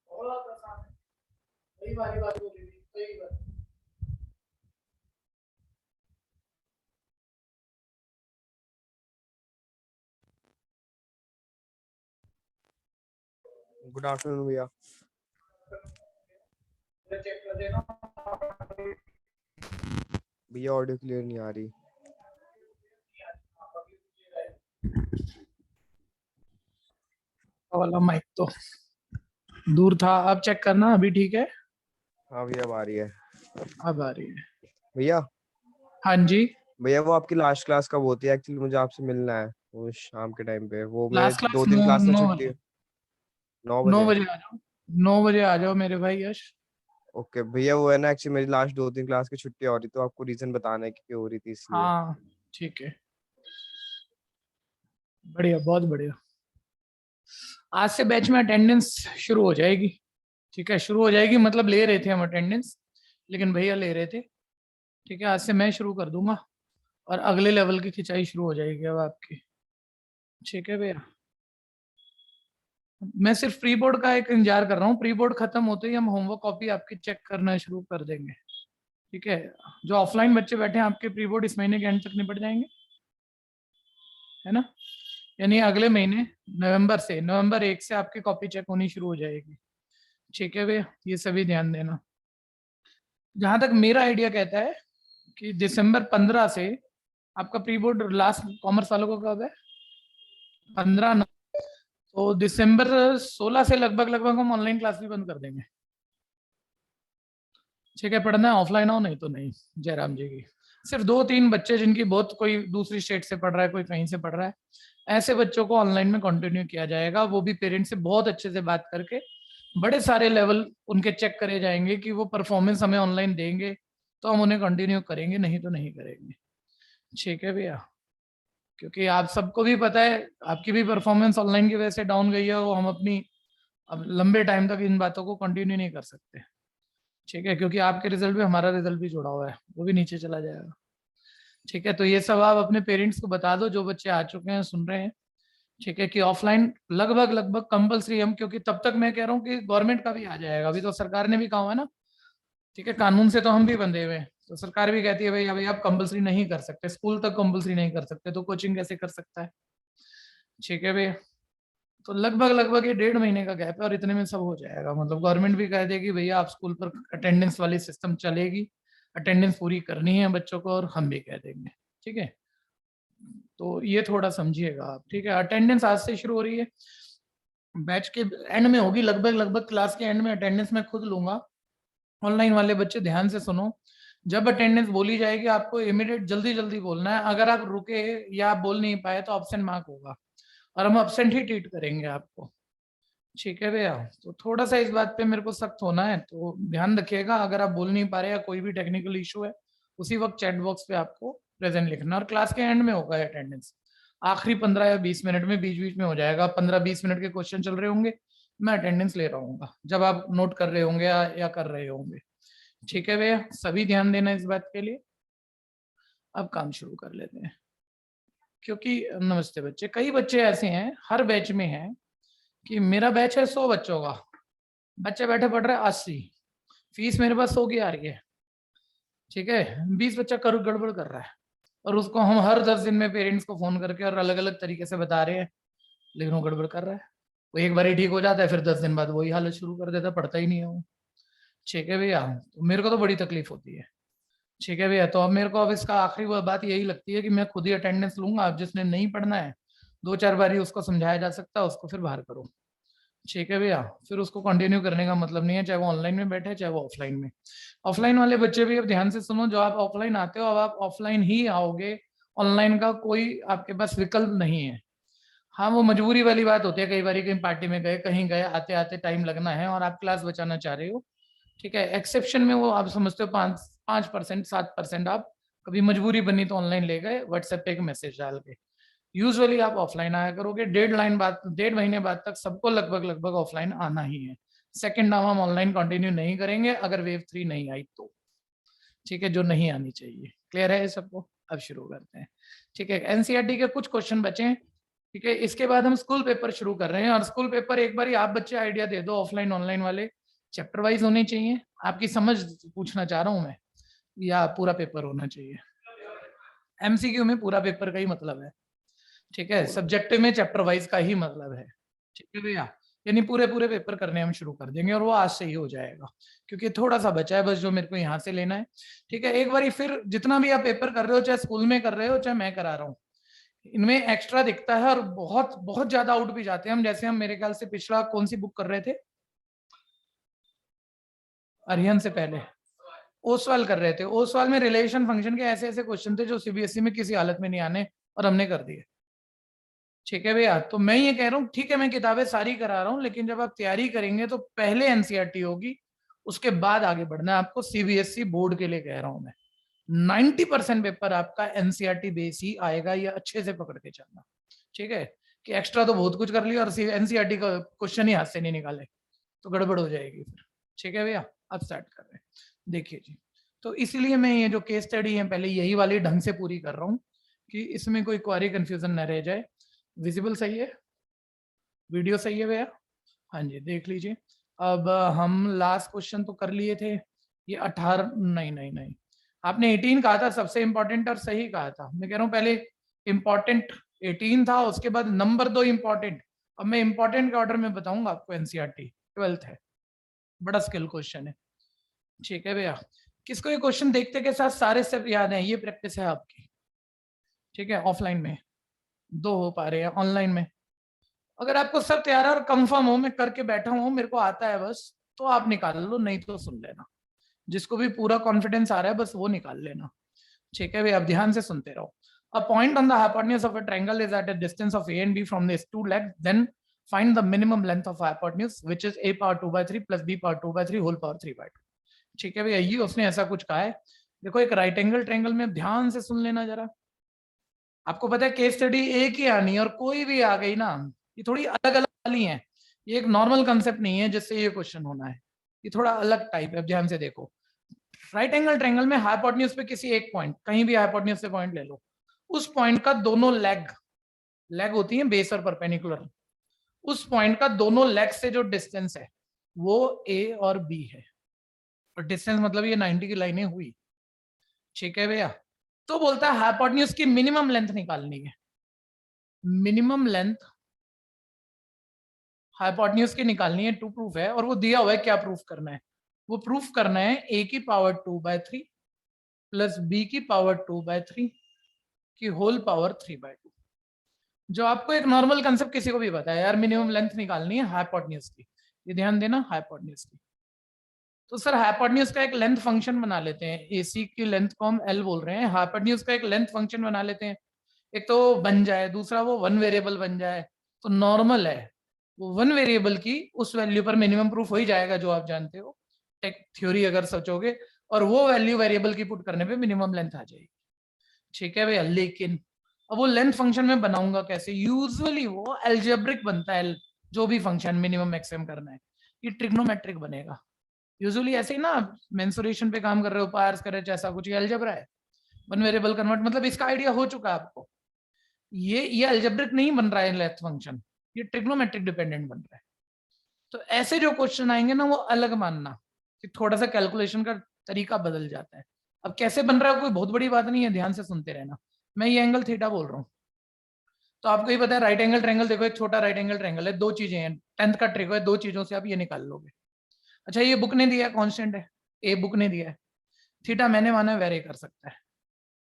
बहुत आसान है, वही वाली बात बोली थी, सही बात। गुड आफ्टरनून भैया। चेक कर देना भैया, ऑडियो क्लियर नहीं आ रही। वाला माइक तो दूर था, अब चेक करना, अभी ठीक है? हाँ भैया, अब आ रही है। अब आ रही है भैया हाँ जी। भैया, वो आपकी लास्ट क्लास कब होती है? एक्चुअली मुझे आपसे मिलना है, वो शाम के टाइम पे। वो मैं लास्ट क्लास 2 दिन 9 क्लास में 9 छुट्टी बजे है। 9 9 बजे बजे आ जाओ, 9 बजे आ जाओ मेरे भाई यश। ओके भैया, वो है ना, एक्चुअली मेरी लास्ट 2 दिन क्लास की छुट्टी हो रही, तो आपको रीजन बताना है कि क्यों हो रही थी, इसलिए। हाँ ठीक है, बढ़िया, बहुत बढ़िया। आज से बैच में अटेंडेंस शुरू हो जाएगी। ठीक है, शुरू हो जाएगी, मतलब ले रहे थे हम अटेंडेंस, लेकिन भैया ले रहे थे। ठीक है, आज से मैं शुरू कर दूंगा और अगले लेवल की खिंचाई शुरू हो जाएगी अब आपकी। ठीक है भैया, मैं सिर्फ प्री बोर्ड का एक इंतजार कर रहा हूँ। प्री बोर्ड खत्म होते ही हम होमवर्क कॉपी आपकी चेक करना शुरू कर देंगे। ठीक है, जो ऑफलाइन बच्चे बैठे हैं आपके प्री बोर्ड इस महीने के एंड तक निपट जाएंगे, है ना? यानी अगले महीने नवंबर 1 से आपकी कॉपी चेक होनी शुरू हो जाएगी। ठीक है भैया, ये सभी ध्यान देना। जहां तक मेरा आइडिया कहता है कि दिसंबर 15 से आपका प्री बोर्ड लास्ट कॉमर्स वालों को कब है? 15 तो दिसंबर 16 से लगभग लगभग हम ऑनलाइन क्लास भी बंद कर देंगे। ठीक है, पढ़ना है ऑफलाइन आओ, नहीं तो नहीं। जयराम जी की सिर्फ 2-3 बच्चे जिनकी बहुत, कोई दूसरी स्टेट से पढ़ रहा है, कोई कहीं से पढ़ रहा है, ऐसे बच्चों को ऑनलाइन में कंटिन्यू किया जाएगा। वो भी पेरेंट्स से बहुत अच्छे से बात करके बड़े सारे लेवल उनके चेक करे जाएंगे कि वो परफॉर्मेंस हमें ऑनलाइन देंगे तो हम उन्हें कंटिन्यू करेंगे, नहीं तो नहीं करेंगे। ठीक है भैया, क्योंकि आप सबको भी पता है आपकी भी परफॉर्मेंस ऑनलाइन की वजह से डाउन गई है, वो हम अपनी अब लंबे टाइम तक इन बातों को कंटिन्यू नहीं कर सकते। ठीक है, क्योंकि आपके रिजल्ट भी हमारा रिजल्ट भी जुड़ा हुआ है, वो भी नीचे चला जाएगा। ठीक है, तो ये सब आप अपने पेरेंट्स को बता दो जो बच्चे आ चुके हैं सुन रहे हैं। ठीक है, कि ऑफलाइन लगभग लगभग कंपलसरी हम, क्योंकि तब तक मैं कह रहा हूँ कि गवर्नमेंट का भी आ जाएगा, अभी तो सरकार ने भी कहा हुआ है ना। ठीक है, कानून से तो हम भी बंधे हुए हैं, तो सरकार भी कहती है भाई अभी आप कंपलसरी नहीं कर सकते, स्कूल तक कंपलसरी नहीं कर सकते, तो कोचिंग कैसे कर सकता है? ठीक है भैया, तो लगभग लगभग ये 1.5 महीने का गैप है और इतने में सब हो जाएगा। मतलब गवर्नमेंट भी कह देगी भैया आप स्कूल पर अटेंडेंस वाली सिस्टम चलेगी, अटेंडेंस पूरी करनी है बच्चों को, और हम भी कह देंगे। ठीक है, तो ये थोड़ा समझिएगा आप। ठीक है, अटेंडेंस आज से शुरू हो रही है, बैच के एंड में होगी, लगभग लगभग क्लास के एंड में अटेंडेंस मैं खुद लूंगा। ऑनलाइन वाले बच्चे ध्यान से सुनो, जब अटेंडेंस बोली जाएगी आपको इमीडिएट जल्दी जल्दी बोलना है। अगर आप रुके या आप बोल नहीं पाए तो ऑब्सेंट मार्क होगा और हम ऑब्सेंट ही ट्रीट करेंगे आपको। ठीक है भैया, तो थोड़ा सा इस बात पे मेरे को सख्त होना है, तो ध्यान रखिएगा। अगर आप बोल नहीं पा रहे या कोई भी टेक्निकल इशू है, उसी वक्त चैट बॉक्स पे आपको प्रेजेंट लिखना, और क्लास के एंड में होगा अटेंडेंस। आखिरी 15 या 20 मिनट में, बीच बीच में हो जाएगा। 15-20 मिनट के क्वेश्चन चल रहे होंगे, मैं अटेंडेंस ले रहा हूँ जब आप नोट कर रहे होंगे या कर रहे होंगे। ठीक है भैया, सभी ध्यान देना इस बात के लिए। अब काम शुरू कर लेते हैं, क्योंकि नमस्ते बच्चे, कई बच्चे ऐसे हैं हर बैच में हैं कि मेरा बैच है 100 बच्चों का, बच्चे बैठे पढ़ रहे हैं 80, फीस मेरे पास 100 की आ रही है। ठीक है, 20 बच्चा कर गड़बड़ कर रहा है, और उसको हम हर 10 दिन में पेरेंट्स को फोन करके और अलग अलग तरीके से बता रहे हैं, लेकिन वो गड़बड़ कर रहा है। वो एक बार ही ठीक हो जाता है, फिर 10 दिन बाद वही हालत शुरू कर देता है, पढ़ता ही नहीं है वो। ठीक है भैया, तो मेरे को तो बड़ी तकलीफ होती है। ठीक है भैया, तो अब मेरे को अब इसका आखिरी बात यही लगती है कि मैं खुद ही अटेंडेंस लूंगा। अब जिसने नहीं पढ़ना है, 2-4 बार ही उसको समझाया जा सकता है, उसको फिर बाहर करो। ठीक है भैया, फिर उसको कंटिन्यू करने का मतलब नहीं है, चाहे वो ऑनलाइन में बैठे चाहे वो ऑफलाइन में। ऑफलाइन वाले बच्चे भी अब ध्यान से सुनो, जो आप ऑफलाइन आते हो अब आप ऑफलाइन ही आओगे, ऑनलाइन का कोई आपके पास विकल्प नहीं है। हाँ, वो मजबूरी वाली बात होती है, कई बार कहीं पार्टी में गए, कहीं गए, आते आते टाइम लगना है और आप क्लास बचाना चाह रहे हो। ठीक है, एक्सेप्शन में वो आप समझते हो 5% 7% आप कभी मजबूरी बनी तो ऑनलाइन ले गए व्हाट्सएप पे एक मैसेज डाल के। यूजुअली आप ऑफलाइन आया करोगे, 1.5 महीने बाद तक सबको लगभग ऑफलाइन आना ही है। सेकेंड नाम हम ऑनलाइन कंटिन्यू नहीं करेंगे अगर वेव 3 नहीं आई तो, ठीक है, जो नहीं आनी चाहिए। क्लियर है ये सबको? अब शुरू करते हैं, ठीक है। एनसीईआरटी के कुछ क्वेश्चन बचे हैं, ठीक है। इसके बाद हम स्कूल पेपर शुरू कर रहे हैं, और स्कूल पेपर एक बार आप बच्चे आइडिया दे दो, ऑफलाइन ऑनलाइन वाले चैप्टर वाइज होने चाहिए, आपकी समझ पूछना चाह रहा हूं मैं, या पूरा पेपर होना चाहिए? एमसीक्यू में पूरा पेपर का ही मतलब है, ठीक है। सब्जेक्टिव में चैप्टर वाइज का ही मतलब है, ठीक है भैया। यानी पूरे पेपर करने हम शुरू कर देंगे, और वो आज से ही हो जाएगा, क्योंकि थोड़ा सा बचा है बस जो मेरे को यहाँ से लेना है, ठीक है। एक बार फिर जितना भी आप पेपर कर रहे हो, चाहे स्कूल में कर रहे हो चाहे मैं करा रहा हूँ, इनमें एक्स्ट्रा दिखता है, और बहुत बहुत ज्यादा आउट भी जाते हैं हम। जैसे हम मेरे ख्याल से पिछला कौन सी बुक कर रहे थे, अरिहंत से पहले ओसवाल कर रहे थे। ओसवाल में रिलेशन फंक्शन के ऐसे ऐसे क्वेश्चन थे जो सीबीएसई में किसी हालत में नहीं आने, और हमने कर दिए, ठीक है भैया। तो मैं ये कह रहा हूँ, ठीक है मैं किताबें सारी करा रहा हूँ, लेकिन जब आप तैयारी करेंगे तो पहले एनसीईआरटी होगी, उसके बाद आगे बढ़ना है आपको। सीबीएसई बोर्ड के लिए कह रहा हूँ मैं, 90% पेपर आपका एनसीईआरटी बेस ही आएगा, ये अच्छे से पकड़ के चलना, ठीक है। कि एक्स्ट्रा तो बहुत कुछ कर लिया और एनसीईआरटी का क्वेश्चन ही हाथ से नहीं निकाले तो गड़बड़ हो जाएगी फिर, ठीक है भैया। अब स्टार्ट कर रहे हैं, देखिए जी। तो इसीलिए मैं ये जो केस स्टडी है पहले यही वाली ढंग से पूरी कर रहा हूँ, कि इसमें कोई क्वारी कंफ्यूजन न रह जाए। विजिबल सही है, वीडियो सही है भैया? हाँ जी, देख लीजिए। अब हम लास्ट क्वेश्चन तो कर लिए थे, ये 18 नहीं, आपने 18 कहा था सबसे इंपॉर्टेंट, और सही कहा था। मैं कह रहा हूँ पहले इंपॉर्टेंट 18 था, उसके बाद नंबर 2 इंपॉर्टेंट। अब मैं इंपॉर्टेंट के ऑर्डर में बताऊंगा आपको। एनसीईआरटी 12th है, बड़ा स्किल क्वेश्चन है, ठीक है भैया। किसको ये क्वेश्चन देखते के साथ सारे स्टेप याद है? ये प्रैक्टिस है आपकी, ठीक है। ऑफलाइन में 2 हो पा रहे हैं, ऑनलाइन में अगर आपको सब तैयार है और कंफर्म हो, मैं करके बैठा हूं, मेरे को आता है बस, तो आप निकाल लो, नहीं तो सुन लेना। जिसको भी पूरा कॉन्फिडेंस आ रहा है बस वो निकाल लेना, ठीक है भैया। आप ध्यान से सुनते रहो। A point on the hypotenuse of a triangle is at a distance of a and b from these two legs. Then find the minimum length of hypotenuse, which is a power 2/3 plus b power 2/3 whole power 3/2. ठीक है भैया, ये उसने ऐसा कुछ कहा है। देखो एक राइट एंगल ट्रायंगल में ध्यान से सुन लेना जरा। आपको पता है केस स्टडी एक ही आनी है, और कोई भी आ गई ना, ये थोड़ी अलग अलग वाली है। ये एक नॉर्मल कंसेप्ट नहीं है जिससे ये क्वेश्चन होना है, ये थोड़ा अलग टाइप है। ध्यान से देखो, राइट एंगल ट्रायंगल में हाइपोटेन्यूज पे किसी एक पॉइंट, कहीं भी हाइपोटेन्यूज से पॉइंट ले लो, उस पॉइंट का दोनों लेग होती है बेस और परपेंडिकुलर, उस पॉइंट का दोनों लेग से जो डिस्टेंस है वो ए और बी है। और डिस्टेंस मतलब ये 90 की लाइनें हुई, ठीक है भैया। तो बोलता है हाइपोटेन्यूज की मिनिमम लेंथ निकालनी है। मिनिमम लेंथ हाइपोटेन्यूज की निकालनी है, टू प्रूफ है, और वो दिया हुआ है क्या प्रूफ करना है। वो प्रूफ करना है a की पावर 2/3 प्लस b की पावर 2/3 की होल पावर 3/2। जो आपको एक नॉर्मल कंसेप्ट किसी को भी पता है यार, मिनिमम लेंथ निकालनी है हाइपोटेन्यूज की, ये ध्यान देना, हाइपोटेन्यूज की। तो सर हाइपोटेन्यूज का एक लेंथ फंक्शन बना लेते हैं, AC की लेंथ को हम L बोल रहे हैं, हाइपोटेन्यूज का एक लेंथ फंक्शन बना लेते हैं। एक तो बन जाए, दूसरा वो वन वेरिएबल बन जाए, तो नॉर्मल है वो वन वेरिएबल की उस वैल्यू पर मिनिमम प्रूफ हो ही जाएगा, जो आप जानते हो टेक थ्योरी अगर सोचोगे, और वो वैल्यू वेरिएबल की पुट करने पे मिनिमम लेंथ आ जाएगी, ठीक है भैया। लेकिन अब वो लेंथ फंक्शन में बनाऊंगा कैसे? यूजुअली वो एल्जेब्रिक बनता है, जो भी फंक्शन मिनिमम मैक्सिमम करना है ये ट्रिग्नोमेट्रिक बनेगा। यूजुअली ऐसे ही ना, मेंसुरेशन पे काम कर रहे हो, पार्स कर रहे हो, ऐसा कुछ, ये अलजेब्रा है। वन वेरिएबल कन्वर्ट मतलब इसका आइडिया हो चुका है आपको। ये अलजेब्रिक नहीं बन रहा है लेंथ फंक्शन, ये ट्रिग्नोमेट्रिक डिपेंडेंट बन रहा है। तो ऐसे जो क्वेश्चन आएंगे ना वो अलग मानना, कि थोड़ा सा कैलकुलेशन का तरीका बदल जाता है। अब कैसे बन रहा है कोई बहुत बड़ी बात नहीं है, ध्यान से सुनते रहना। मैं ये एंगल थीटा बोल रहा हूँ, तो आपको ये पता है राइट एंगल ट्रायंगल, देखो एक छोटा राइट एंगल ट्रायंगल है, 2 चीजें हैं, 10th का ट्रिक है, 2 चीजों से आप ये निकाल लोगे। अच्छा ये बुक ने दिया है, कांस्टेंट है, ए बुक ने दिया है, थीटा मैंने माना है वेरी कर सकता है,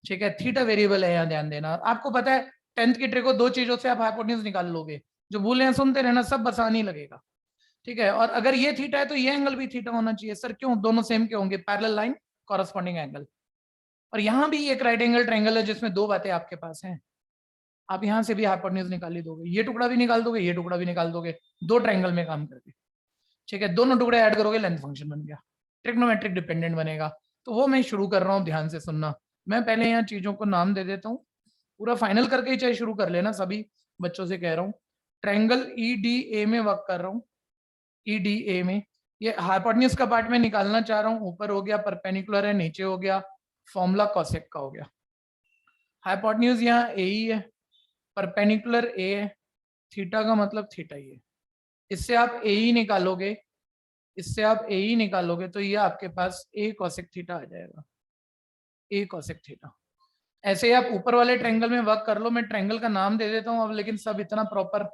ठीक है। थीटा वेरिएबल है, यहाँ ध्यान देना। आपको पता है 10th की ट्रिक को 2 चीजों से आप हाइपोटेन्यूज निकाल लोगे, जो भूले हैं सुनते रहना, सब आसान ही लगेगा, ठीक है। और अगर ये थीटा है तो ये एंगल भी थीटा होना चाहिए। सर क्यों, दोनों सेम क्यों होंगे? Parallel line, corresponding angle. और यहाँ भी एक राइट एंगल ट्रायंगल है जिसमें 2 बातें आपके पास हैं, आप यहाँ से भी हाइपोटेन्यूज निकाल ही दोगे, ये टुकड़ा भी निकाल दोगे, ये टुकड़ा भी निकाल दोगे, 2 ट्रायंगल में काम करके, ठीक है। दोनों टुकड़े ऐड करोगे, लेंथ फंक्शन बन गया, ट्रिग्नोमेट्रिक डिपेंडेंट बनेगा। तो वो मैं शुरू कर रहा हूँ, ध्यान से सुनना। मैं पहले यहाँ चीजों को नाम दे देता हूँ, पूरा फाइनल करके ही चाहे शुरू कर लेना, सभी बच्चों से कह रहा हूँ। ट्रायंगल EDA में वर्क कर रहा हूँ, EDA में। ये हाइपोटेन्यूज का पार्ट में निकालना चाह रहा हूँ, ऊपर हो गया परपेंडिकुलर है, नीचे हो गया फॉर्मूला कोसेक का हो गया। हाइपोटेन्यूज यहाँ ए ही है, परपेंडिकुलर ए है, थीटा का मतलब थीटा ही है। इससे आप ए ही निकालोगे, इससे आप ए ही निकालोगे तो ये आपके पास ए कोसेक थीटा आ जाएगा, ए कोसेक थीटा। ऐसे ही आप ऊपर वाले ट्रायंगल में वर्क कर लो। मैं ट्रायंगल का नाम दे देता हूँ अब, लेकिन सब इतना प्रॉपर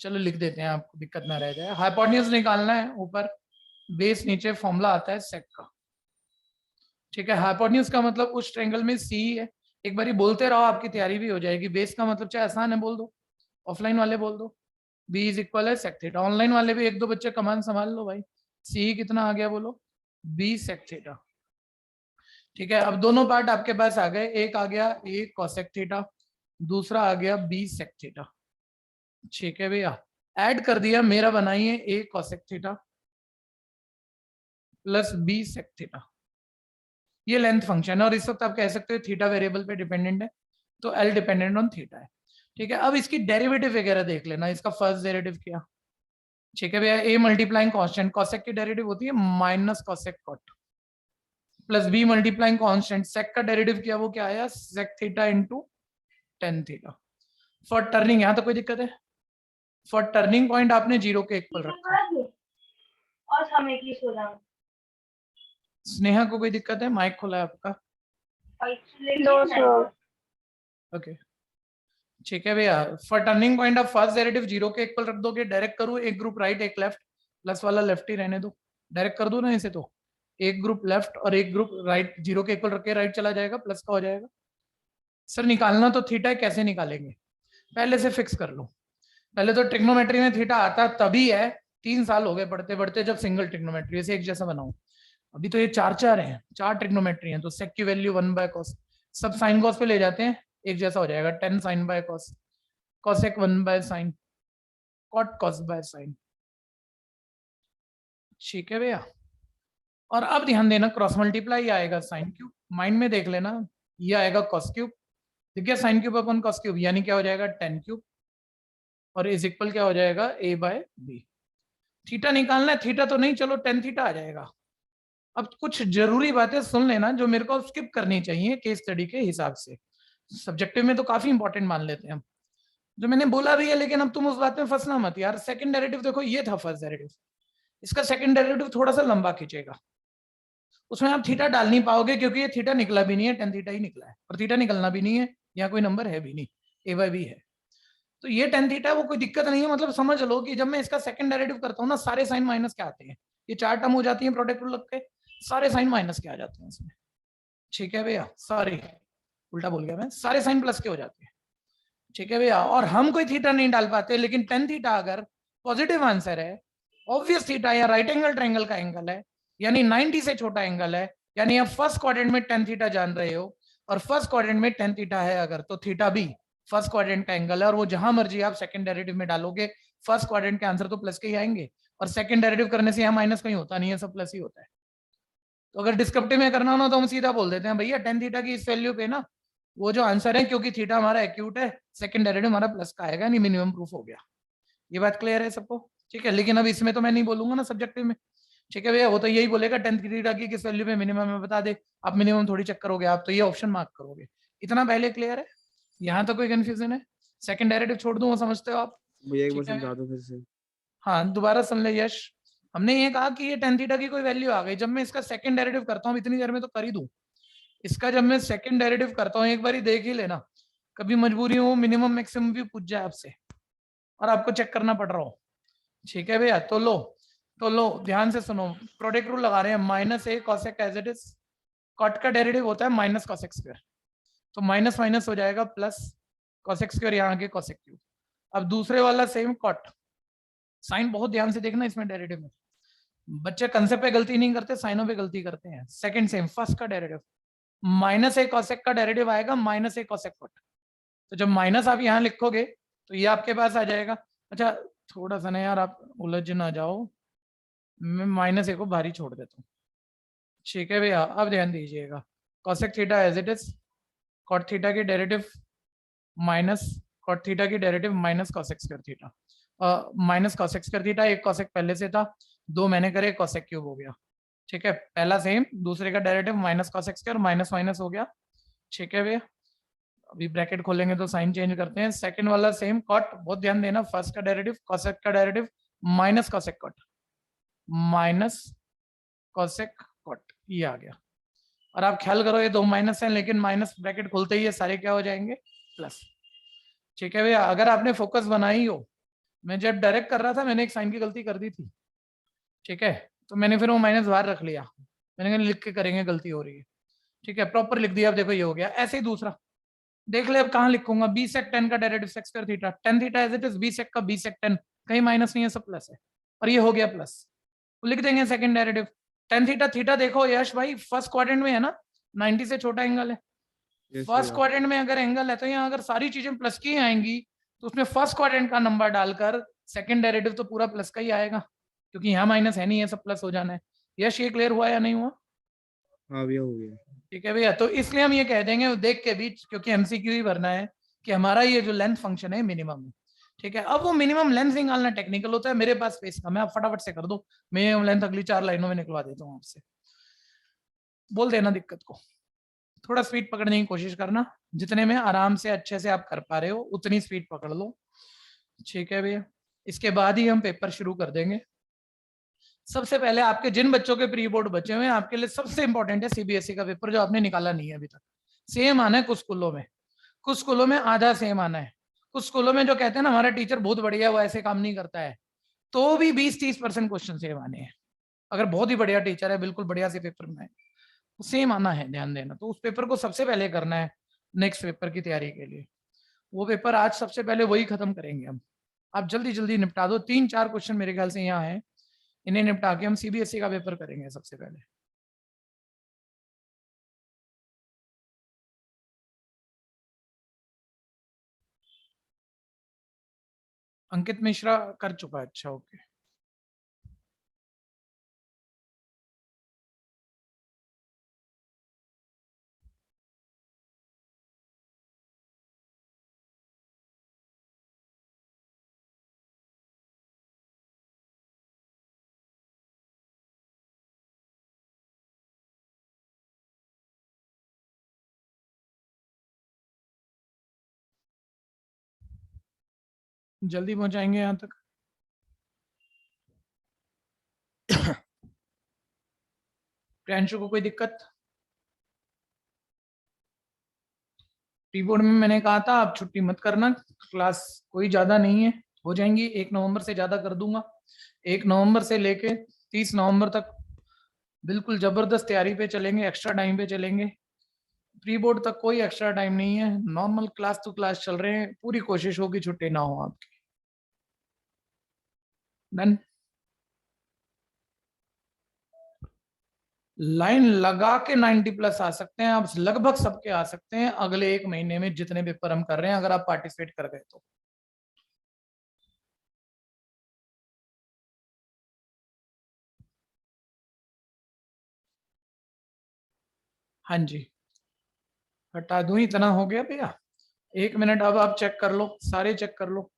चलो लिख देते हैं, आपको दिक्कत ना रह जाए। हाइपोटेन्यूज निकालना है, ऊपर बेस, नीचे फॉर्मूला आता है सेक का, ठीक है। हाइपोटेन्यूज का मतलब उस ट्रायंगल में सी है। एक बारी बोलते रहो, आपकी तैयारी भी हो जाएगी। बेस का मतलब चाहे आसान है बोल दो, ऑफलाइन वाले बोल दो बी इज इक्वल है सेक थीटा। ऑनलाइन वाले भी एक दो बच्चे कमांड संभाल लो भाई। सी कितना आ गया बोलो, बी सेक थीटा, ठीक है। अब दोनों पार्ट आपके पास आ गए, एक आ गया ए कोसेक थीटा, दूसरा आ गया बी सेक थीटा, ठीक है भैया। ऐड कर दिया, मेरा बनाइए a cosec theta plus b sec theta. ये लेंथ फंक्शन है, और इस वक्त आप कह सकते हो थीटा वेरिएबल पे डिपेंडेंट है, तो एल डिपेंडेंट ऑन थीटा है, ठीक है। अब इसकी डेरिवेटिव वगैरह देख लेना, इसका फर्स्ट डेरिवेटिव किया, ठीक है भैया। ए मल्टीप्लाइंग कांस्टेंट, कोसेक की डेरिवेटिव होती है minus cosec cot, plus b multiplying constant, sec का डेरिवेटिव किया, वो क्या आया sec theta into tan theta. For turning, यहां तो कोई दिक्कत है? फॉर टर्निंग पॉइंट आपने 0 के इक्वल रखा। और समय की सोना स्नेहा को कोई दिक्कत है? माइक खुला है आपका? ओके, ठीक है भैया। फॉर टर्निंग पॉइंट आप फर्स्ट डेरिवेटिव 0 के इक्वल रख दोगे। डायरेक्ट करूँ, एक ग्रुप राइट एक लेफ्ट, प्लस वाला लेफ्ट ही रहने दो, डायरेक्ट कर दो ना इसे। तो एक ग्रुप लेफ्ट और एक ग्रुप राइट, 0 के इक्वल रख के राइट चला जाएगा, प्लस का हो जाएगा। सर निकालना तो थीटा, कैसे निकालेंगे? पहले से फिक्स कर लो। पहले तो ट्रिग्नोमेट्री में थीटा आता तभी है, 3 साल हो गए पढ़ते पढ़ते, जब सिंगल ट्रिग्नोमेट्री से एक जैसा बनाऊं। अभी तो ये 4 हैं, 4 ट्रिग्नोमेट्री हैं, तो सेक की वैल्यू 1/cos, सब साइन कॉस पे ले जाते हैं, एक जैसा हो जाएगा। 10 sin by cos, cosec 1/sin, cot cos by sin, ठीक है भैया। और अब ध्यान देना, क्रॉस मल्टीप्लाई आएगा साइन क्यूब, माइंड में देख लेना, ये आएगा कॉस क्यूब, ठीक है। साइन क्यूब अपन कॉस क्यूब, यानी क्या हो जाएगा 10 क्यूब, और इज इक्वल क्या हो जाएगा a/b। थीटा निकालना है, थीटा तो नहीं, चलो 10 थीटा आ जाएगा। अब कुछ जरूरी बातें सुन लेना जो मेरे को स्किप करनी चाहिए केस स्टडी के हिसाब से। सब्जेक्टिव में तो काफी इंपॉर्टेंट मान लेते हैं हम, जो मैंने बोला भी है, लेकिन अब तुम उस बात में फंसना मत यार। सेकंड डेरिवेटिव देखो, ये था फर्स्ट डेरिवेटिव, इसका सेकंड डेरिवेटिव थोड़ा सा लंबा खींचेगा, उसमें आप थीटा डाल नहीं पाओगे, क्योंकि ये थीटा निकला भी नहीं है, 10 थीटा ही निकला है, और थीटा निकलना भी नहीं है, यहाँ कोई नंबर है भी नहीं, a/b है। तो ये 10 थीटा वो कोई दिक्कत नहीं है। मतलब समझ लो कि जब मैं इसका सेकंड डेरिवेटिव करता हूँ ना, सारे साइन माइनस के आते हैं, ये 4 टर्म हो जाती है प्रोडक्ट रूल लग के, सारे साइन माइनस के आ जाते हैं इसमें, ठीक है भैया। सॉरी उल्टा बोल गया मैं, सारे साइन प्लस के हो जाते हैं, ठीक है भैया। और हम कोई थीटा नहीं डाल पाते, लेकिन 10 थीटा अगर पॉजिटिव आंसर है, ऑब्वियस थीटा या राइट एंगल ट्रायंगल का एंगल है, यानी 90 से छोटा एंगल है, यानी आप फर्स्ट क्वाड्रेंट में 10 थीटा जान रहे हो, और फर्स्ट क्वाड्रेंट में 10 थीटा है अगर, तो थीटा भी फर्स्ट क्वाड्रेंट का एंगल है, और वो जहां मर्जी आप सेकंड डेरिवेटिव में डालोगे, फर्स्ट क्वाड्रेंट के आंसर तो प्लस के ही आएंगे, और सेकंड डेरिवेटिव करने से यहाँ माइनस कहीं होता नहीं है, सब प्लस ही होता है। तो अगर डिस्क्रिप्टिव में करना हो ना, तो हम सीधा बोल देते हैं भैया 10 थीटा की इस वैल्यू पे ना, वो जो आंसर है, क्योंकि थीटा हमारा एक्यूट है, सेकंड डेरिवेटिव हमारा प्लस का आएगा, नहीं मिनिमम प्रूफ हो गया। ये बात क्लियर है सबको? ठीक है। लेकिन अब इसमें तो मैं नहीं बोलूंगा ना सब्जेक्टिव में, ठीक है भैया। वो तो यही बोलेगा 10 थीटा की किस वैल्यू पे मिनिमम है बता दे, आप मिनिमम थोड़ी चेक करोगे, आप तो ये ऑप्शन मार्क करोगे। इतना पहले क्लियर है? यहाँ तो कोई कंफ्यूजन है? सेकंड डेरिवेटिव छोड़ दूं, वो समझते हो आप? भैया एक बार ठीक है, समझा दो फिर से। हाँ दोबारा सुन ले यश। हमने ये कहा कि ये 10 थीटा की कोई वैल्यू आ गई, जब मैं इसका सेकंड डेरिवेटिव करता हूँ, इतनी देर में तो कर ही दूं, इसका जब मैं सेकंड डेरिवेटिव करता हूँ, एक बार ही देख ही लेना, कभी मजबूरी हो मिनिमम मैक्सिमम भी पूछ जाए आपसे और आपको चेक करना पड़ रहा हो, ठीक है भैया। तो लो ध्यान से सुनो, प्रोडक्ट रूल लगा रहे हैं, minus a cosec as it is, cot का डेरिवेटिव होता है माइनस कॉसेक स्क्वायर, तो माइनस माइनस हो जाएगा प्लस कॉसेक स्क्वायर, यहाँ आगे कॉसेक क्यूब। अब दूसरे वाला सेम कॉट, साइन बहुत ध्यान से देखना इसमें डेरिवेटिव में, बच्चे कंसेप्ट पे गलती नहीं करते, साइनों पे गलती करते हैं। सेकंड सेम, फर्स्ट का डेरिवेटिव माइनस ए कॉसेक का डेरिवेटिव आएगा माइनस ए कॉसेक कॉट, तो जब माइनस आप यहाँ लिखोगे तो ये आपके पास आ जाएगा। अच्छा थोड़ा सा ना यार आप उलझ ना जाओ, मैं माइनस ए को भारी छोड़ देता हूँ, ठीक है भैया। अब ध्यान दीजिएगा, cosec theta as it is, cot theta की डेरिवेटिव माइनस कॉट थीटा की derivative minus cosec square theta, minus cosec square theta, एक कॉसेक पहले से था, दो मैंने करे, कॉसेक क्यूब हो गया। ठीक है, पहला सेम, दूसरे का derivative minus cosec square, minus minus हो गया। ठीक है भैया, अभी ब्रैकेट खोलेंगे तो साइन चेंज करते हैं। सेकंड वाला सेम, कॉट, बहुत ध्यान देना, फर्स्ट का डेरिवेटिव कॉसेक का derivative minus cosec cot, minus cosec cot, ये आ गया। और आप ख्याल करो ये दो माइनस हैं, लेकिन माइनस ब्रैकेट खुलते ही ये सारे क्या हो जाएंगे, प्लस। ठीक है भैया, अगर आपने फोकस बनाई हो, मैं जब डायरेक्ट कर रहा था मैंने एक साइन की गलती कर दी थी। ठीक है, तो मैंने फिर वो माइनस बाहर रख लिया, मैंने कहा लिख के करेंगे, गलती हो रही है। ठीक है, प्रॉपर लिख दिया, अब देखो ये हो गया। ऐसे ही दूसरा देख ले, अब कहाँ लिखूंगा, बी सेक 10 का derivative sec square theta, tan theta as it is, b sec का बी सेक 10, कहीं माइनस नहीं है, सब प्लस है, और ये हो गया प्लस। तो लिख देंगे second derivative tan theta, theta देखो यश भाई फर्स्ट क्वाड्रेंट में है ना, 90 से छोटा एंगल है। Yes, फर्स्ट भैया। क्वाड्रेंट में अगर एंगल है तो यहाँ अगर सारी चीजें प्लस की आएंगी तो उसमें फर्स्ट क्वाड्रेंट का नंबर डालकर सेकंड डेरिवेटिव तो पूरा प्लस का ही आएगा, क्योंकि यहाँ माइनस है नहीं है, सब प्लस हो जाना है। यश ये क्लियर हुआ या नहीं हुआ? हाँ भैया, हो गया। ठीक है भैया, तो इसलिए हम ये कह देंगे देख के बीच, क्योंकि एमसीक्यू ही भरना है, कि हमारा ये जो लेंथ फंक्शन है मिनिमम है। ठीक है, अब वो मिनिमम लेंथ निकालना टेक्निकल होता है, मेरे पास स्पेस कम है, आप फटाफट से कर दो, मिनिमम लेंथ अगली 4 लाइनों में निकलवा देता हूँ आपसे। बोल देना दिक्कत को, थोड़ा स्पीड पकड़ने की कोशिश करना, जितने में आराम से अच्छे से आप कर पा रहे हो उतनी स्पीड पकड़ लो। ठीक है भैया, इसके बाद ही हम पेपर शुरू कर देंगे। सबसे पहले आपके जिन बच्चों के प्री बोर्ड बचे हुए हैं, आपके लिए सबसे इंपॉर्टेंट है सीबीएसई का पेपर, जो आपने निकाला नहीं है अभी तक। सेम आना है कुछ स्कूलों में, कुछ स्कूलों में आधा सेम आना है, कुछ स्कूलों में जो कहते हैं ना हमारा टीचर बहुत बढ़िया है वो ऐसे काम नहीं करता है, तो भी 20-30% क्वेश्चन सेम आने हैं। अगर बहुत ही बढ़िया टीचर है, बिल्कुल बढ़िया से पेपर में सेम आना है, ध्यान देना। तो उस पेपर को सबसे पहले करना है नेक्स्ट पेपर की तैयारी के लिए। वो पेपर आज सबसे पहले वही खत्म करेंगे हम। आप जल्दी जल्दी निपटा दो, 3-4 क्वेश्चन मेरे ख्याल से यहाँ है, इन्हें निपटा के हम सीबीएसई का पेपर करेंगे सबसे पहले। अंकित मिश्रा कर चुका है, अच्छा ओके। जल्दी पहुंचाएंगे यहाँ तक। प्रियांशु को कोई दिक्कत? प्री बोर्ड में मैंने कहा था आप छुट्टी मत करना, क्लास कोई ज्यादा नहीं है, हो जाएंगी। 1 नवंबर से ज्यादा कर दूंगा, 1 नवंबर से लेके 30 नवंबर तक बिल्कुल जबरदस्त तैयारी पे चलेंगे, एक्स्ट्रा टाइम पे चलेंगे। प्री बोर्ड तक कोई एक्स्ट्रा टाइम नहीं है, नॉर्मल क्लास टू क्लास चल रहे हैं, पूरी कोशिश होगी छुट्टी ना हो आपकी। डन। लाइन लगा के 90 प्लस आ सकते हैं आप, लगभग सबके आ सकते हैं अगले 1 महीने में जितने पेपर हम कर रहे हैं, अगर आप पार्टिसिपेट कर गए तो। हाँ जी, हटा दूं, इतना हो गया भैया। 1 मिनट, अब आप चेक कर लो, सारे चेक कर लो।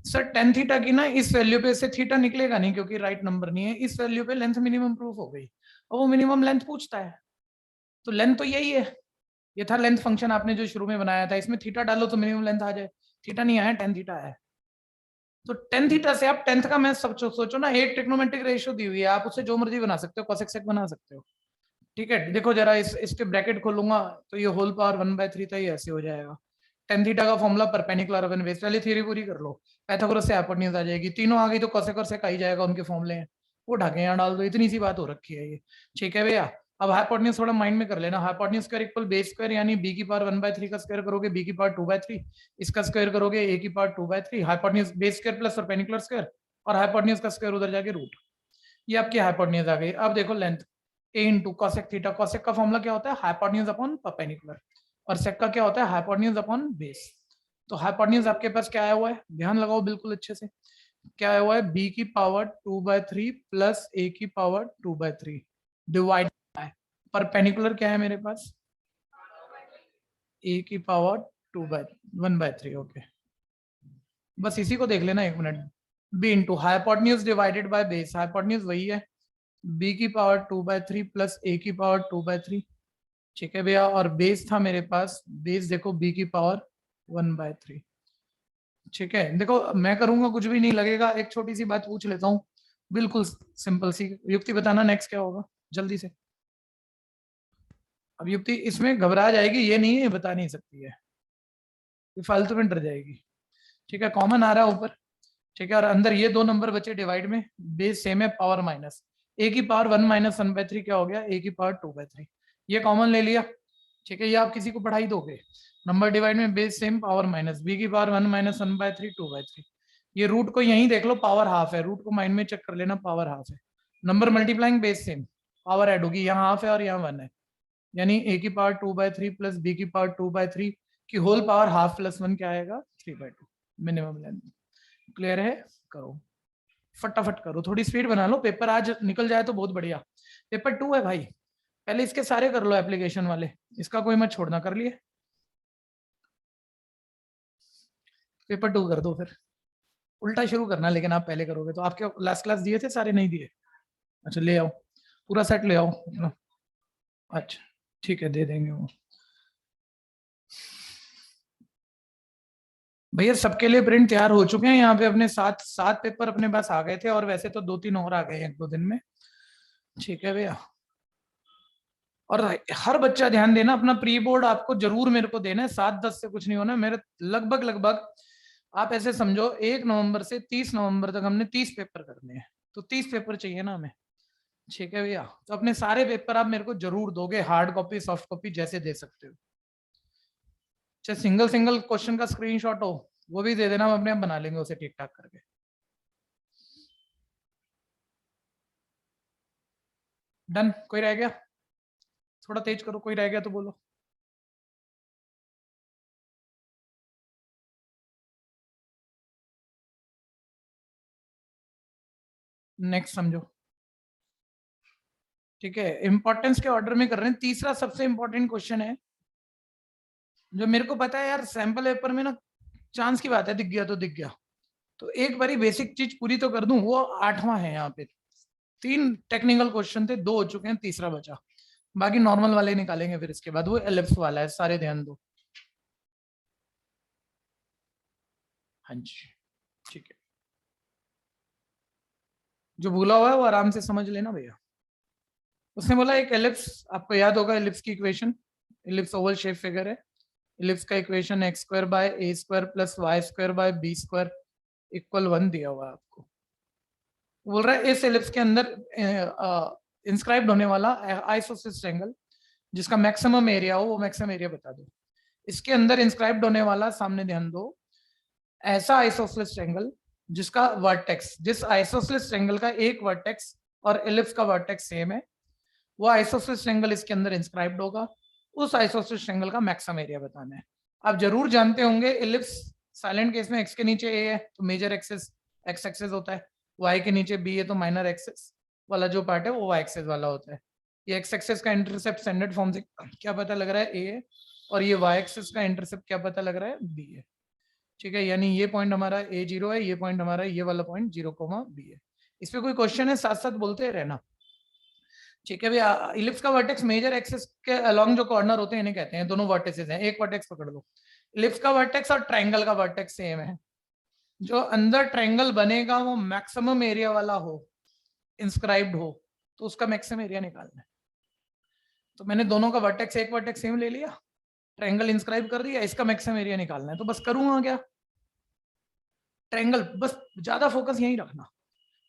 सर टेन थीटा की ना इस वैल्यू पे से थीटा निकलेगा नहीं, क्योंकि राइट नंबर नहीं है, इस वैल्यू पे लेंथ मिनिमम प्रूफ हो गई, और वो मिनिमम लेंथ पूछता है, तो लेंथ तो यही है। ये था लेंथ फंक्शन आपने जो शुरू में बनाया था, इसमें थीटा डालो तो मिनिमम लेंथ आ जाए, थीटा नहीं आया, टेन थीटा है। तो टेन थीटा से आप टेंथ का मैथ सब सोचो ना, एक ट्रिग्नोमेट्रिक रेशियो दी हुई है, आप उससे जो मर्जी बना सकते हो, कोसेक सेक बना सकते हो। ठीक है, देखो जरा इसके ब्रैकेट खोलूंगा तो ये होल पावर 1/3 था, ये ऐसे हो जाएगा। टेन थीटा का फॉर्मूला परपेंडिकुलर अपन बेस वाली थ्योरी पूरी कर लो, पाइथागोरस से हाइपोटेन्यूज आ जाएगी, तीनों आ गई तो कोसेक और सेक आ ही जाएगा, उनके फॉर्मूले हैं, वो ढाके यहाँ डाल दो, इतनी सी बात हो रखी है ये। ठीक है भैया, अब हाइपोटेन्यूज थोड़ा माइंड में कर लेना, hypotenuse square equal base square, यानी बी की पावर 1/3 का स्क्वायर करोगे, बी की पावर 2/3, इसका स्क्वायर करोगे ए की power 2/3, hypotenuse base square plus perpendicular square, और हाइपोटेन्यूज का स्क्वायर उधर जाके रूट, ये आपकी हाइपोटेन्यूज आ गई। अब देखो length a into cosec theta, cosec का फॉर्मूला क्या होता है, हाइपोटेन्यूज अपॉन परपेंडिकुलर, और सेक का क्या होता है, हाइपोटेन्यूज अपॉन बेस। तो हाइपोटेन्यूज आपके पास क्या आया हुआ है, ध्यान लगाओ बिल्कुल अच्छे से, क्या आया हुआ है, b की पावर 2/3 प्लस a की पावर 2/3 डिवाइड है, परपेंडिकुलर क्या है मेरे पास, a की पावर 1/3 ओके, बस इसी को देख लेना 1 minute. b into hypotenuse divided by base, hypotenuse वही है b की पावर 2/3 प्लस a की पावर 2/3, ठीक है भैया। और बेस था मेरे पास, बेस देखो b की पावर 1/3, ठीक है। देखो मैं करूंगा कुछ भी नहीं लगेगा, एक छोटी सी बात पूछ लेता हूँ, बिल्कुल सिंपल सी युक्ति, बताना नेक्स्ट क्या होगा जल्दी से। अब युक्ति इसमें घबरा जाएगी, ये नहीं है, बता नहीं सकती है, ये फालतू में डर जाएगी, ठीक है। कॉमन आ रहा है ऊपर, ठीक है। और अंदर ये 2 नंबर बचे डिवाइड में, बेस सेम है, पावर माइनस, a की पावर 1 माइनस 1/3 क्या हो गया, a की पावर 2/3, ये कॉमन ले लिया, ठीक है। ये आप किसी को पढ़ाई दोगे, नंबर डिवाइड में base same power minus, b की पावर 1 माइनस 1/3 2/3, ये रूट को यहीं देख लो, पावर हाफ है, रूट को माइंड में चेक कर लेना, पावर हाफ है। Number multiplying base same, power add होगी, यहाँ हाफ है और यहाँ 1 है, यानी a की पावर 2/3 प्लस b की पावर 2/3 की होल पावर हाफ प्लस 1 क्या आएगा 3/2 मिनिमम लेंथ। क्लियर है, करो फटाफट करो, थोड़ी स्पीड बना लो, पेपर आज निकल जाए तो बहुत बढ़िया। पेपर 2 है भाई, पहले इसके सारे कर लो एप्लीकेशन वाले, इसका कोई मत छोड़ना, कर लिए पेपर 2 कर दो, फिर उल्टा शुरू करना, लेकिन आप पहले करोगे तो। आपके लास्ट क्लास दिए थे सारे, नहीं दिए? अच्छा ले आओ, पूरा सेट ले आओ। अच्छा ठीक है, दे देंगे वो भैया। सबके लिए प्रिंट तैयार हो चुके हैं यहाँ पे, अपने 7 पेपर अपने पास आ गए थे, और वैसे तो 2-3 और आ गए 1-2 दिन में, ठीक है भैया। और हर बच्चा ध्यान देना, अपना प्री बोर्ड आपको जरूर मेरे को देना है, 7-10 से कुछ नहीं होना मेरे, लगभग आप ऐसे समझो 1 नवंबर से 30 नवंबर तक हमने 30 पेपर करने हैं, तो 30 पेपर चाहिए ना हमें, ठीक है भैया। तो अपने सारे पेपर आप मेरे को जरूर दोगे, हार्ड कॉपी सॉफ्ट कॉपी जैसे दे सकते हो, चाहे सिंगल क्वेश्चन का स्क्रीनशॉट हो वो भी दे देना, हम अपने आप बना लेंगे उसे ठीक ठाक करके। डन, कोई रह गया? थोड़ा तेज करो, कोई रह गया तो बोलो। नेक्स्ट समझो, ठीक है। इंपॉर्टेंस के ऑर्डर में कर रहे हैं। तीसरा सबसे इंपॉर्टेंट क्वेश्चन है, जो मेरे को पता है यार, सैंपल पेपर में ना चांस की बात है, दिख गया तो दिख गया, तो एक बारी बेसिक चीज पूरी तो कर दूं। वो 8वां है, यहाँ पे 3 टेक्निकल क्वेश्चन थे, 2 हो चुके हैं, तीसरा बचा, बाकी नॉर्मल वाले निकालेंगे फिर इसके बाद। वो एलिप्स वाला है, सारे ध्यान दो, हाँ जी ठीक है। जो भूला हुआ है वो आराम से समझ लेना भैया। उसने बोला एक एलिप्स, आपको याद होगा एलिप्स की equation, ellipse oval shape figure है, एलिप्स का equation x² by a² plus y² by b² equal 1 दिया हुआ है आपको। बोल रहा है इस एलिप्स के अंदर इंस्क्राइब्ड होने वाला आइसोसेलेस ट्रायंगल जिसका मैक्सिमम एरिया हो, वो मैक्सिमम एरिया बता दो। इसके अंदर इंस्क्राइब्ड होने वाला, सामने ध्यान दो, ऐसा आइसोसेलेस ट्रायंगल जिसका वर्टेक्स, जिस आइसोसेलेस ट्रायंगल का एक वर्टेक्स और एलिप्स का वर्टेक्स सेम है, वो आइसोसेलेस ट्रायंगल इसके अंदर इंस्क्राइब्ड होगा। उस आइसोसेलेस ट्रायंगल का मैक्सिमम एरिया बताना है। आप जरूर जानते होंगे एलिप्स साइलेंट केस में एक्स के नीचे ए है तो मेजर एक्सिस एक्स एक्सिस होता है, वाई के नीचे बी है तो माइनर एक्सिस वाला जो पार्ट है वो वाई एक्सिस वाला होता है। ये एक्स एक्सिस का इंटरसेप्ट स्टैंडर्ड फॉर्म से क्या पता लग रहा है, ए है, और ये वाई एक्सिस का इंटरसेप्ट क्या पता लग रहा है, बी है, ठीक है। यानी ये पॉइंट हमारा a0 है, ये पॉइंट हमारा ये वाला पॉइंट 0, b है। इस पे कोई क्वेश्चन है साथ साथ बोलते रहना, ठीक है भैया। इलिप्स का वर्टेक्स मेजर एक्सिस के अलोंग जो कॉर्नर होते हैं इन्हें कहते हैं, दोनों वर्टेक्सेस हैं, एक वर्टेक्स पकड़ लो। इलिप्स का वर्टेक्स और ट्रायंगल का वर्टेक्स सेम है, जो अंदर ट्रायंगल बनेगा वो मैक्सिमम एरिया वाला हो, इंस्क्राइब्ड हो, तो उसका मैक्सिमम एरिया निकालना है। तो मैंने दोनों का वर्टेक्स, एक वर्टेक्स सेम ले लिया, ट्रायंगल इंस्क्राइब कर दिया, इसका मैक्सिमम एरिया निकालना है। तो बस करूंगा क्या, ट्रायंगल, बस ज्यादा फोकस यहीं रखना,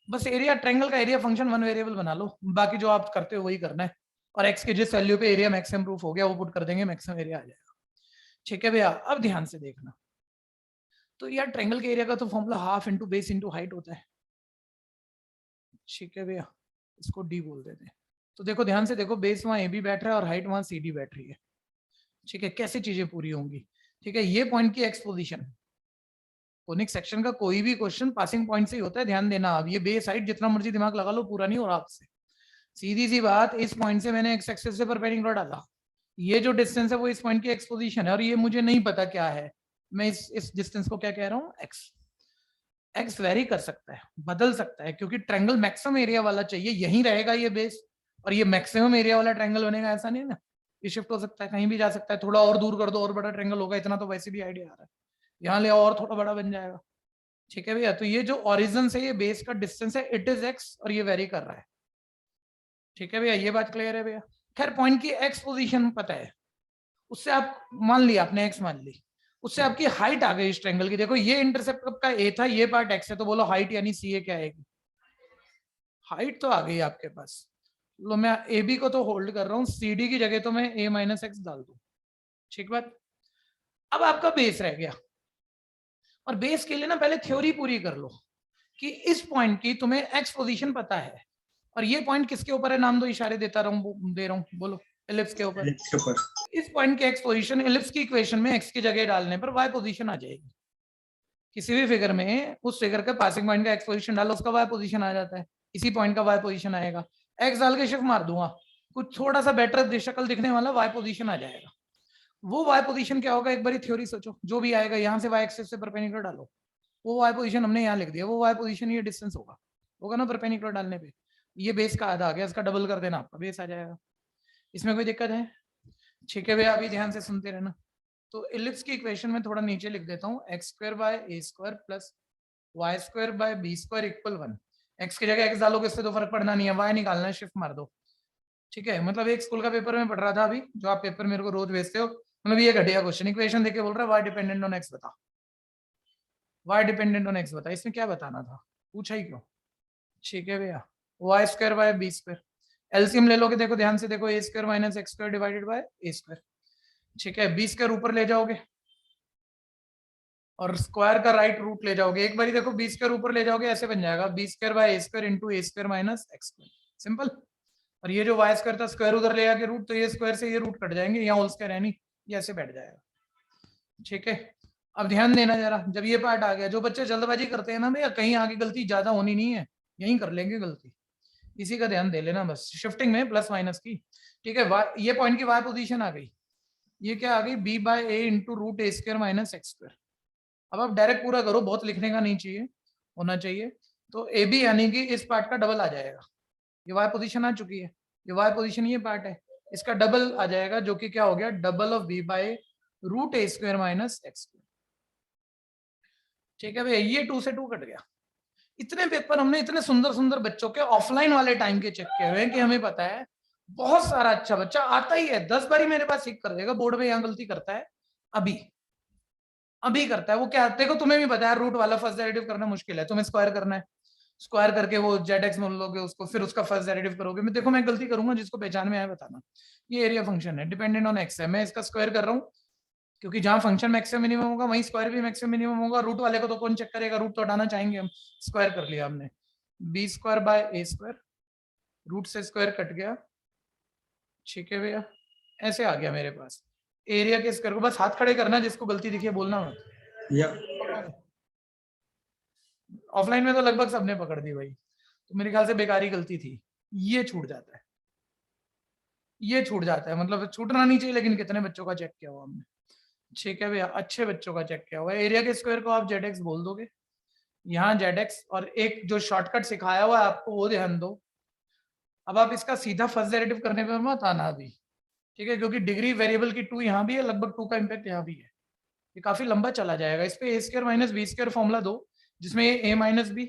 बस एरिया, ट्रायंगल का एरिया फंक्शन 1 वेरिएबल बना लो, बाकी जो आप करते हो वही करना है। और एक्स के जिस वैल्यू पे एरिया मैक्सिमम प्रूफ हो गया वो पुट कर देंगे, मैक्सिमम एरिया आ जाएगा, ठीक है भैया। अब ध्यान से देखना, तो यार ट्रायंगल के एरिया का तो formula half into base into height होता है, ठीक है भैया, इसको डी बोल देते हैं। तो देखो ध्यान से देखो, बेस वहां ए बी बैठ रहा है और हाइट वहां सी डी बैठ रही है, ठीक है। कैसे चीजें पूरी होंगी, ठीक है। ये पॉइंट की एक्सपोजिशन, कोनिक सेक्शन का कोई भी क्वेश्चन पासिंग पॉइंट से ही होता है, ध्यान देना। अब ये बेस हाइट जितना मर्जी दिमाग लगा लो, पूरा नहीं हो रहा आपसे। सीधी सी बात, इस पॉइंट से मैंने एक्स एक्सिस से परपेंडिकुलर डाला, ये जो डिस्टेंस है वो इस पॉइंट की एक्स पोजीशन है और ये मुझे नहीं पता क्या है, मैं इस डिस्टेंस को क्या कह रहा हूँ, एक्स। एक्स वेरी कर सकता है, बदल सकता है, क्योंकि ट्रायंगल मैक्सिमम एरिया वाला चाहिए, यहीं रहेगा ये बेस और ये मैक्सिमम एरिया वाला ट्रायंगल बनेगा, ऐसा नहीं है ना। ये शिफ्ट हो सकता है, कहीं भी जा सकता है, थोड़ा और दूर कर दो और बड़ा ट्रायंगल होगा, इतना तो वैसे भी आइडिया आ रहा है, यहाँ ले और थोड़ा बड़ा बन जाएगा। ठीक है भैया, तो ये जो ओरिजिन से ये बेस का डिस्टेंस है इट इज एक्स और ये वेरी कर रहा है। ठीक है भैया, ये बात क्लियर है भैया। खैर पॉइंट की एक्स पोजीशन पता है, उससे आप मान लिया आपने एक्स मान ली, उससे आपकी हाइट आ गई इस ट्रायंगल की। देखो ये इंटरसेप्ट का ए था, ये पार्ट एक्स है, तो बोलो हाइट यानी सी ए क्या आएगी, हाइट तो आ गई आपके पास। लो मैं ए बी को तो होल्ड कर रहा हूँ, सी डी की जगह तो मैं ए माइनस एक्स डाल दूं। ठीक बात। अब आपका बेस रह गया, और बेस के लिए ना पहले थ्योरी पूरी कर लो कि इस पॉइंट की तुम्हें एक्स पोजीशन पता है, और ये पॉइंट किसके ऊपर है, नाम दो, इशारे देता रहूं, दे रहा हूं, बोलो। एलिप्स के ऊपर। इस पॉइंट के एक्स पोजीशन एलिप्स की इक्वेशन में एक्स की जगह डालने पर वाई पोजीशन आ जाएगी। किसी भी फिगर में उस फिगर का पासिंग पॉइंट का एक्स पोजीशन डालो, उसका वाई पोजीशन आ जाता है, इसी पॉइंट का वाई पोजीशन आएगा। एक्स डाल के शिफ्ट मार दूंगा, कुछ थोड़ा सा बेटर शक्ल दिखने वाला वाई पोजीशन आ जाएगा। वो वाई पोजीशन क्या होगा, एक बार थ्योरी सोचो, जो भी आएगा यहाँ से वाई एक्सिस से परपेंडिकुलर डालो, वो वाई पोजीशन हमने यहाँ लिख दिया, वो वाई पोजीशन ये डिस्टेंस होगा ना परपेंडिकुलर डालने पे। ये बेस का आधा आ गया, इसका डबल कर देना, आपका बेस आ जाएगा। इसमें कोई दिक्कत है? ठीक है भैया, अभी ध्यान से सुनते रहना। तो इलिप्स की इक्वेशन में थोड़ा नीचे लिख देता हूँ, x square by a square plus y square by b square equal 1। X की जगह एक्स डालोगे, इससे तो फर्क पड़ना नहीं है, वाई निकालना है, शिफ्ट मार दो। ठीक है, मतलब एक स्कूल का पेपर में पढ़ रहा था अभी, जो आप पेपर मेरे को रोज भेजते हो, मतलब ये घटिया क्वेश्चन, इक्वेशन देके बोल रहा है वाई डिपेंडेंट ऑन एक्स बता, वाई डिपेंडेंट ऑन एक्स बता, इसमें क्या बताना था, पूछा ही क्यों। ठीक है भैया, y square by b square, LCM ले लोगे, देखो ध्यान से देखो, a square minus x square divided by a square. ठीक है, बी स्क्वायर ऊपर ले जाओगे और स्क्वायर का राइट रूट ले जाओगे, एक बारी देखो बी स्क्वायर ऊपर ले जाओगे, ऐसे बन जाएगा b square by a square into a square minus x square, simple. और ये जो वाई स्क्वायर था, स्क्वायर उधर ले आके रूट, तो ये स्क्वायर से ये रूट कट जाएंगे, यहाँ होल स्क्वायर है नहीं, ये ऐसे बैठ जाएगा। ठीक है, अब ध्यान देना जरा, जब ये पार्ट आ गया, जो बच्चे जल्दबाजी करते हैं ना भैया, कहीं आगे गलती ज्यादा होनी नहीं है, यहीं कर लेंगे गलती, इसी का ध्यान दे लेना बस, शिफ्टिंग में प्लस माइनस की। ठीक है, ये पॉइंट की वाई पोजीशन आ गई, ये क्या आ गई, B bye A into root a square minus x square. अब आप डायरेक्ट पूरा करो, बहुत लिखने का नहीं चाहिए, होना चाहिए। तो ए बी यानी कि इस पार्ट का डबल आ जाएगा, ये वाई पोजीशन आ चुकी है, ये वाई पोजीशन ये पार्ट है, इसका डबल आ जाएगा, जो कि क्या हो गया, double of b by root a square minus x square. ठीक है भैया, ये 2 से 2 कट गया। इतने पेपर हमने इतने सुंदर सुंदर बच्चों के ऑफलाइन वाले टाइम के चेक किए हुए हैं कि हमें पता है बहुत सारा अच्छा बच्चा आता ही है, 10 बारी मेरे पास सीख कर देगा, बोर्ड में यहाँ गलती करता है, अभी अभी करता है। वो क्या, देखो तुम्हें भी पता है रूट वाला फर्स्ट डेरिवेटिव करना मुश्किल है, तुम्हें स्क्वायर करना है, स्क्वायर करके वो जेड एक्स मान लोगे उसको, फिर उसका फर्स्ट डेरिवेटिव करोगे। मैं देखो मैं गलती करूंगा, जिसको पहचान में आए बताना। ये एरिया फंक्शन है, डिपेंडेंट ऑन एक्स है, मैं इसका स्क्वायर कर रहा हूँ, क्योंकि जहां फंक्शन मैक्सिमम मिनिमम होगा वहीं स्क्वायर भी मैक्सिमम मिनिमम होगा। रूट वाले को तो कौन चेक करेगा, रूट तो हटाना चाहेंगे हम, स्क्वायर कर लिया हमने, b square by a square, root से स्क्वायर कट गया। ठीक है भैया, ऐसे आ गया मेरे पास एरिया के स्क्वायर को, बस हाथ खड़े करना, जिसको गलती दिखी है बोलना मत। ऑफलाइन में तो लगभग सबने पकड़ दी भाई, तो मेरे ख्याल से बेकारी गलती थी, ये छूट जाता है, ये छूट जाता है, मतलब छूटना नहीं चाहिए, लेकिन कितने बच्चों का चेक किया हुआ हमने। ठीक है भैया, अच्छे बच्चों का चेक किया हुआ है। एरिया के स्क्वायर को आप जेड एक्स बोल दोगे, यहाँ जेड एक्स, और एक जो शॉर्टकट सिखाया हुआ है आपको वो ध्यान दो। अब आप इसका सीधा फर्स्ट डेरिवेटिव करने पर मत आना अभी, ठीक है, क्योंकि डिग्री वेरिएबल की 2 यहाँ भी है, लगभग 2 का इम्पैक्ट यहाँ भी है, ये काफी लंबा चला जाएगा। इस पे a square minus b square formula दो, जिसमें a minus b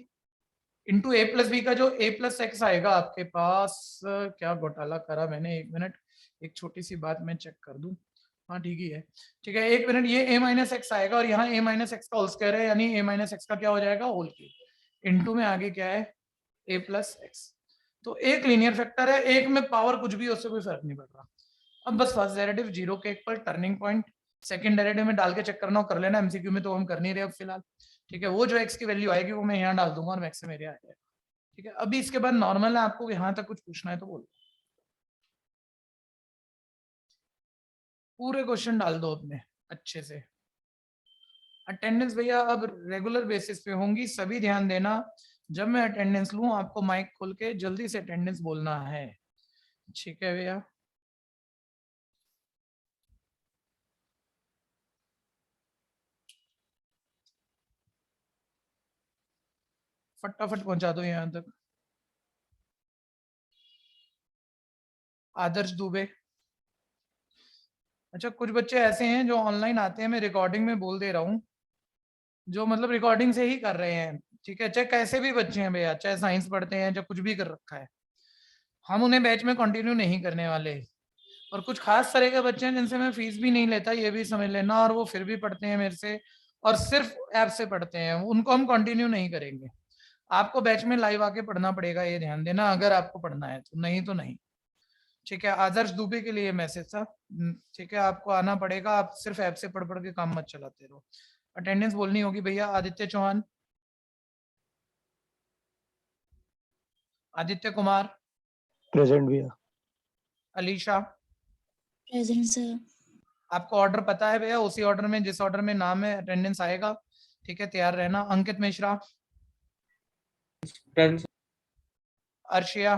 into a plus b का जो ए प्लस एक्स आएगा आपके पास, क्या घोटाला करा मैंने, 1 मिनट, एक छोटी सी बात मैं चेक कर दूं, हाँ ठीक ही है। ठीक है, 1 मिनट, ये ए माइनस एक्स आएगा, और यहाँ ए माइनस एक्स का होल स्क्वायर है, यानी ए माइनस एक्स का क्या हो जाएगा, होल क्यूब, इंटू में आगे क्या है, ए प्लस एक्स। तो एक लीनियर फैक्टर है, एक में पावर कुछ भी, उससे कोई फर्क नहीं पड़ रहा। अब बस फर्स्ट डेरिवेटिव 0 के equal, turning point second derivative में डाल के चेक करना हो कर लेना, एमसीक्यू में तो हम कर नहीं रहे अब फिलहाल। ठीक है, वो जो एक्स की वैल्यू आएगी वो मैं यहाँ डाल दूंगा और मैक्सिमम एरिया आ जाएगा। ठीक है, अभी इसके बाद नॉर्मल है, आपको यहाँ तक कुछ पूछना है तो बोलो, पूरे क्वेश्चन डाल दो अपने अच्छे से। अटेंडेंस भैया अब रेगुलर बेसिस पे होंगी, सभी ध्यान देना, जब मैं अटेंडेंस लूं आपको माइक खोल के जल्दी से अटेंडेंस बोलना है। ठीक है भैया, फटाफट पहुंचा दो यहाँ तक। आदर्श दुबे। अच्छा, कुछ बच्चे ऐसे हैं जो ऑनलाइन आते हैं, मैं रिकॉर्डिंग में बोल दे रहा हूँ, जो मतलब रिकॉर्डिंग से ही कर रहे हैं, ठीक है, चाहे कैसे भी बच्चे हैं भैया, चाहे साइंस पढ़ते हैं, चाहे कुछ भी कर रखा है, हम उन्हें बैच में कंटिन्यू नहीं करने वाले। और कुछ खास तरह के बच्चे हैं जिनसे मैं फीस भी नहीं लेता, ये भी समझ लेना, और वो फिर भी पढ़ते हैं मेरे से और सिर्फ ऐप से पढ़ते हैं, उनको हम कंटिन्यू नहीं करेंगे। आपको बैच में लाइव आके पढ़ना पड़ेगा, ये ध्यान देना, अगर आपको पढ़ना है तो, नहीं तो नहीं। ठीक है, आदर्श दुबे के लिए मैसेज था। ठीक है, आपको आना पड़ेगा, आप सिर्फ ऐप से पढ़ पढ़ के काम मत चलाते रहो। अटेंडेंस बोलनी होगी भैया। आदित्य चौहान, आदित्य कुमार, प्रेजेंट भैया। Alisha, present sir. आपको ऑर्डर पता है भैया, उसी ऑर्डर में, जिस ऑर्डर में नाम है अटेंडेंस आएगा। ठीक है, तैयार रहना। Ankit Mishra, Arshiya,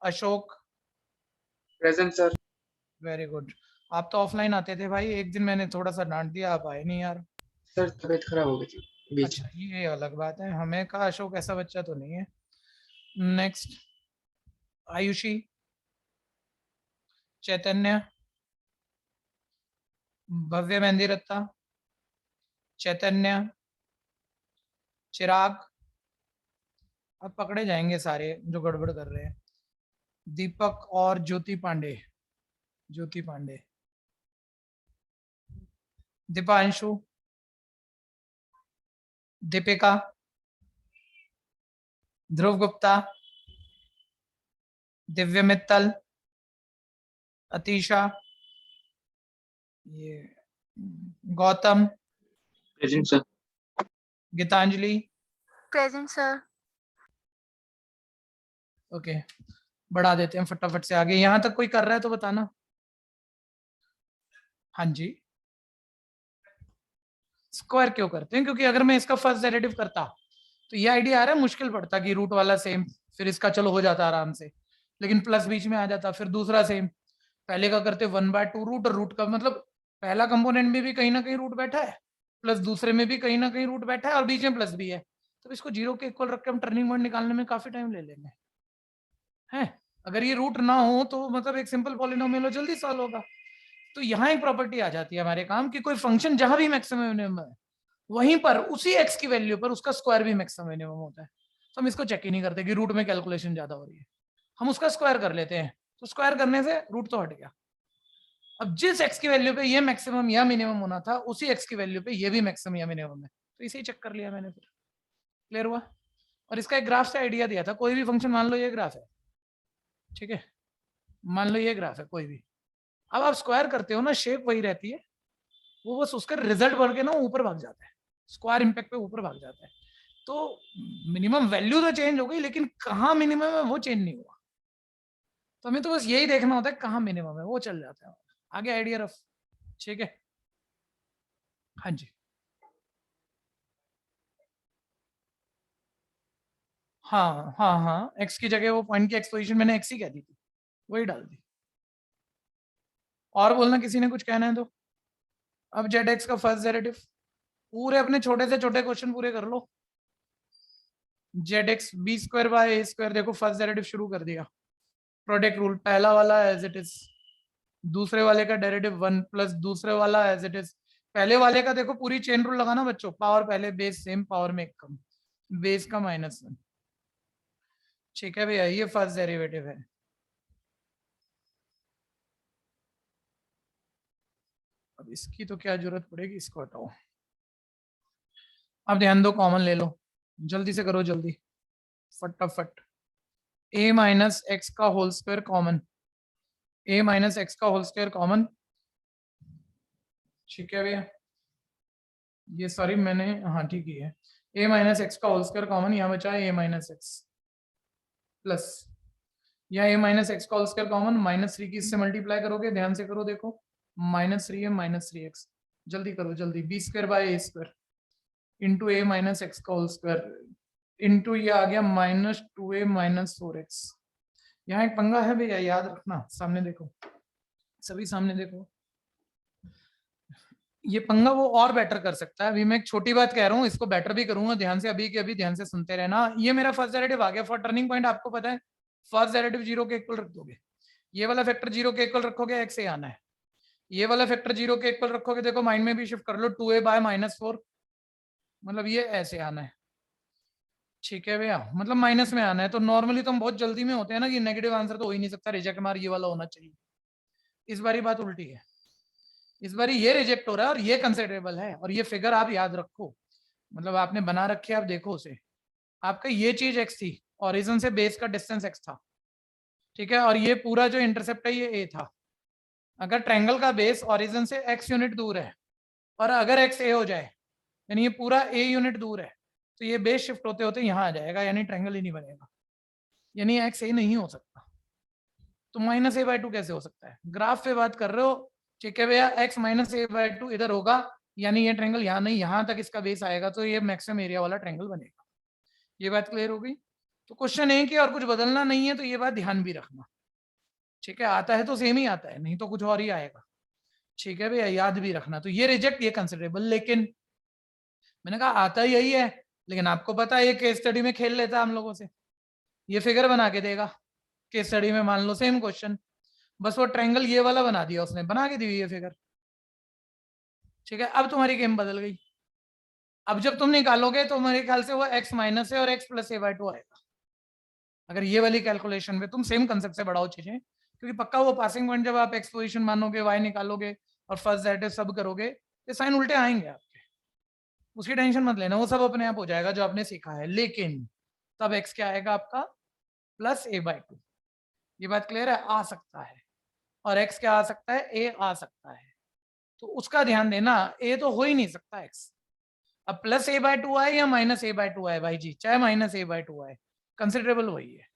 Ashok, present sir. Very good. आप तो ऑफलाइन आते थे भाई, एक दिन मैंने थोड़ा सा डांट दिया, आप आए नहीं यार। सर तबीयत खराब हो गई थी बीच अच्छा, ये अलग बात है, हमें कहा अशोक ऐसा बच्चा तो नहीं है। नेक्स्ट, आयुषी, चैतन्य, भव्य मेहंदी रत्ता, चैतन्य, चिराग, अब पकड़े जाएंगे सारे जो गड़बड़ कर रहे हैं। दीपक और ज्योति पांडे, ज्योति पांडे, दीपांशु, दीपिका, ध्रुव गुप्ता, दिव्य मित्तल, अतीशा, ये Gautam, present sir. Geetanjali, present sir. Okay, बढ़ा देते हैं फटाफट से आगे। यहां तक कोई कर रहा है तो बताना। हाँ जी, स्क्वायर क्यों करते हैं? क्योंकि अगर मैं इसका फर्स्ट डेरिवेटिव करता तो ये आइडिया आ रहा है, मुश्किल पड़ता कि रूट वाला सेम, फिर इसका चलो हो जाता आराम से, लेकिन प्लस बीच में आ जाता, फिर दूसरा सेम, पहले का करते 1/2 रूट, और रूट का मतलब पहला कंपोनेंट में भी कहीं ना कहीं रूट बैठा है, प्लस दूसरे में भी कहीं ना कहीं रूट बैठा है, और बीच में प्लस भी है, तो इसको जीरो के इक्वल रख के हम टर्निंग पॉइंट निकालने में काफी टाइम ले लेंगे हैं। अगर ये रूट ना हो तो मतलब एक सिंपल पॉलिनोमियल जल्दी सॉल्व होगा। तो यहाँ एक प्रॉपर्टी आ जाती है हमारे काम की, कोई फंक्शन जहां भी मैक्सिमम मिनिमम है, वहीं पर उसी एक्स की वैल्यू पर उसका स्क्वायर भी मैक्सिमम मिनिमम होता है। तो हम इसको चेक ही नहीं करते कि रूट में कैलकुलेशन ज्यादा हो रही है, हम उसका स्क्वायर कर लेते हैं, तो स्क्वायर करने से रूट तो हट गया। अब जिस एक्स की वैल्यू पे ये मैक्सिमम या मिनिमम होना था, उसी एक्स की वैल्यू पे ये भी मैक्सिमम या मिनिमम है, तो इसे ही चेक कर लिया मैंने। फिर क्लियर हुआ? और इसका एक ग्राफ से आइडिया दिया था, कोई भी फंक्शन मान लो ये ग्राफ है, ठीक है, मान लो ये ग्राफ है कोई भी, अब आप स्क्वायर करते हो ना, शेप वही रहती है, वो बस उसका रिजल्ट बढ़ के ना ऊपर भाग जाता है, स्क्वायर इम्पैक्ट पे ऊपर भाग जाता है। तो मिनिमम वैल्यू तो चेंज हो गई, लेकिन कहाँ मिनिमम है वो चेंज नहीं हुआ। तो हमें तो बस यही देखना होता है कहाँ मिनिमम है, वो चल जाता है आगे, आइडिया रफ। ठीक है, हाँ जी, हाँ हाँ हाँ, एक्स की जगह वो पॉइंट की एक्स पोजीशन मैंने एक्स ही कह दी थी, वही डाल दी। और बोलना किसी ने कुछ कहना है तो। अब जेड एक्स का फर्स्ट डेरिवेटिव, पूरे अपने छोटे से छोटे क्वेश्चन पूरे कर लो। Z x b square by a square, देखो फर्स्ट डेरिवेटिव शुरू कर दिया, प्रोडक्ट रूल, पहला वाला एज इट इज, दूसरे वाले का डेरिवेटिव 1 प्लस दूसरे वाला एज इट इज, पहले वाले का देखो पूरी चेन रूल लगाना बच्चों, पावर पहले बेस सेम, पावर में एक कम, बेस का -1। ठीक है भैया, ये फर्स्ट डेरिवेटिव है। अब इसकी तो क्या जरूरत पड़ेगी, इसको हटाओ। अब ध्यान दो, कॉमन ले लो, जल्दी से करो, जल्दी फटाफट। a माइनस एक्स का whole square common, a minus x का होल स्क्वायर कॉमन। ठीक है भैया, ये सॉरी मैंने, हाँ ठीक ही है, a माइनस एक्स का होल स्क्वायर कॉमन, यहाँ बचा है a माइनस एक्स प्लस, या a माइनस एक्स का होल स्क्वायर कॉमन, -3 की इससे मल्टीप्लाई करोगे, ध्यान से करो, देखो -3 है, -3x, जल्दी करो जल्दी, b square by a square into a minus x का होल स्क्वायर इंटू ये आ गया -2a माइनस 4x। यहाँ एक पंगा है भैया, याद रखना, सामने देखो, सभी सामने देखो, ये पंगा वो और बेटर कर सकता है। अभी मैं एक छोटी बात कह रहा हूँ, इसको बेटर भी करूंगा, ध्यान से अभी के अभी ध्यान से सुनते रहना। ये मेरा फर्स्ट डेरिवेटिव आ गया। फॉर टर्निंग पॉइंट आपको पता है फर्स्ट डेरिवेटिव 0 के इक्वल रख दोगे, ये वाला फैक्टर 0 के इक्वल रखोगे, एक्स ए आना है। ये वाला फैक्टर 0 के इक्वल रखोगे, देखो माइंड में भी शिफ्ट कर लो, 2a बाय -4, मतलब ये ऐसे आना है। ठीक है भैया, मतलब माइनस में आना है। तो नॉर्मली तो हम बहुत जल्दी में होते हैं ना कि नेगेटिव आंसर तो हो ही नहीं सकता, रिजेक्ट मार ये वाला होना चाहिए। इस बारी बात उल्टी है, इस बारी ये रिजेक्ट हो रहा है और ये कंसिडरेबल है। और ये फिगर आप याद रखो, मतलब आपने बना रखी है, आप देखो उसे। आपका ये चीज x थी, ओरिजिन से बेस का डिस्टेंस x था, ठीक है, और ये पूरा जो इंटरसेप्ट है ये a था। अगर ट्रायंगल का बेस ओरिजिन से x यूनिट दूर है और अगर x a हो जाए, यानी ये पूरा a यूनिट दूर है, तो ये बेस शिफ्ट होते होते यहाँ आ जाएगा, यानी ट्रायंगल ही नहीं बनेगा, यानी x a नहीं हो सकता। तो -a/2 कैसे हो सकता है? ग्राफ पे बात कर रहे हो, ठीक है भैया, x -a/2 इधर होगा, यानी ये ट्रायंगल यहाँ नहीं, यहाँ तक इसका बेस आएगा, तो ये मैक्सिमम एरिया वाला ट्रायंगल बनेगा। ये बात क्लियर हो गई? तो क्वेश्चन है कि और कुछ बदलना नहीं है, तो ये बात ध्यान भी रखना, ठीक है। आता है तो सेम ही आता है, नहीं तो कुछ और ही आएगा, ठीक है भैया, याद भी रखना। तो ये रिजेक्ट, ये कंसिडरेबल। लेकिन मैंने कहा आता यही है, लेकिन आपको पता है ये केस स्टडी में खेल लेता है हम लोगों से, ये फिगर बना के देगा केस स्टडी में, मान लो सेम क्वेश्चन, बस वो ट्रायंगल ये वाला बना दिया उसने, बना के दी हुई है फिगर, ठीक है। अब तुम्हारी गेम बदल गई। अब जब तुम निकालोगे तो मेरे ख्याल से वो x माइनस है और x प्लस a/2 आएगा। अगर ये वाली कैलकुलेशन में तुम सेम कंसेप्ट से बढ़ाओ चीजें, क्योंकि पक्का वो पासिंग पॉइंट जब आप x पोजीशन मानोगे, y निकालोगे और फर्स्ट डेरिवेटिव सब करोगे, तो साइन उल्टे आएंगे आपके, उसकी टेंशन मत लेना, वो सब अपने आप हो जाएगा जो आपने सीखा है। लेकिन तब x क्या आएगा आपका? Plus a/2। ये बात क्लियर है? आ सकता है। और x क्या आ सकता है? a आ सकता है। तो उसका ध्यान देना, a तो हो ही नहीं सकता x। अब प्लस a/2 आए या माइनस a/2 आए भाई जी, चाहे माइनस a/2 आए, कंसिडरेबल वही है।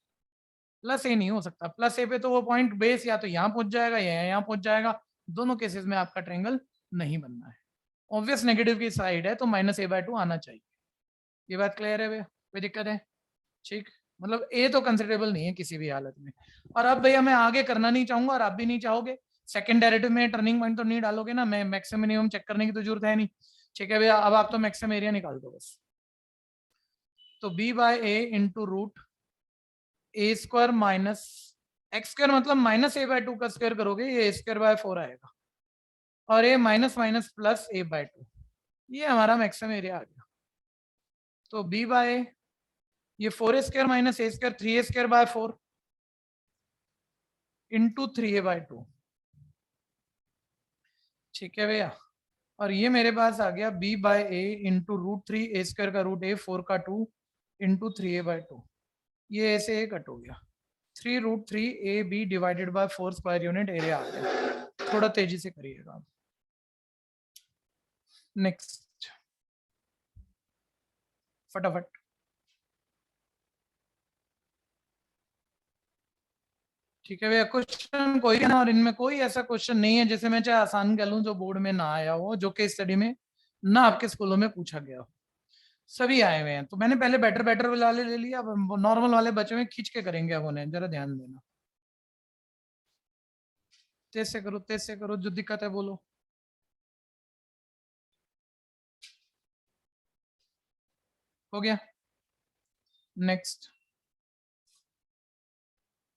प्लस a नहीं हो सकता। प्लस a पे तो वो पॉइंट बेस या तो यहाँ पहुंच जाएगा या यहाँ पहुंच जाएगा, दोनों केसेस में आपका ट्रायंगल नहीं बनना है। ऑब्वियस नेगेटिव की साइड है तो माइनस a/2 आना चाहिए। ये बात क्लियर है भैया? कोई दिक्कत है? ठीक, मतलब a तो कंसिडरेबल नहीं है किसी भी हालत में। और अब भैया मैं आगे करना नहीं चाहूंगा और आप भी नहीं चाहोगे, सेकंड डेरिवेटिव में टर्निंग पॉइंट तो नहीं डालोगे ना, मैं मैक्सिमम मिनिमम चेक करने की तो जरूरत है नहीं, ठीक है भैया। अब आप तो मैक्सिमम एरिया निकाल दो बस। तो b/a into root a² minus x² मतलब -a/2 का स्क्वायर करोगे, ये a²/4 आएगा, और ये माइनस माइनस प्लस a/2, ये हमारा मैक्सिमम एरिया आ गया। तो b/a ये 4a² minus a² 3a²/4 into 3a/2, ठीक है भैया। और ये मेरे पास आ गया b/a इंटू √3 a² का रूट a 4 का 2 इंटू 3a/2, ये ऐसे a कट हो गया, 3√3 ab divided by 4 square unit area आ गया। थोड़ा तेजी से करिएगा आप। नेक्स्ट फटाफट। ठीक है भैया, क्वेश्चन कोई ना, और इनमें कोई ऐसा क्वेश्चन नहीं है जिसे मैं चाहे आसान कह लूं जो बोर्ड में ना आया हो, जो केस स्टडी में ना आपके स्कूलों में पूछा गया हो, सभी आए हुए हैं। तो मैंने पहले बेटर वाले ले लिया, अब नॉर्मल वाले बच्चे में खींच के करेंगे अब उन्हें, जरा ध्यान देना। तेज से करो, तेज से करो, जो दिक्कत है बोलो। हो गया? नेक्स्ट,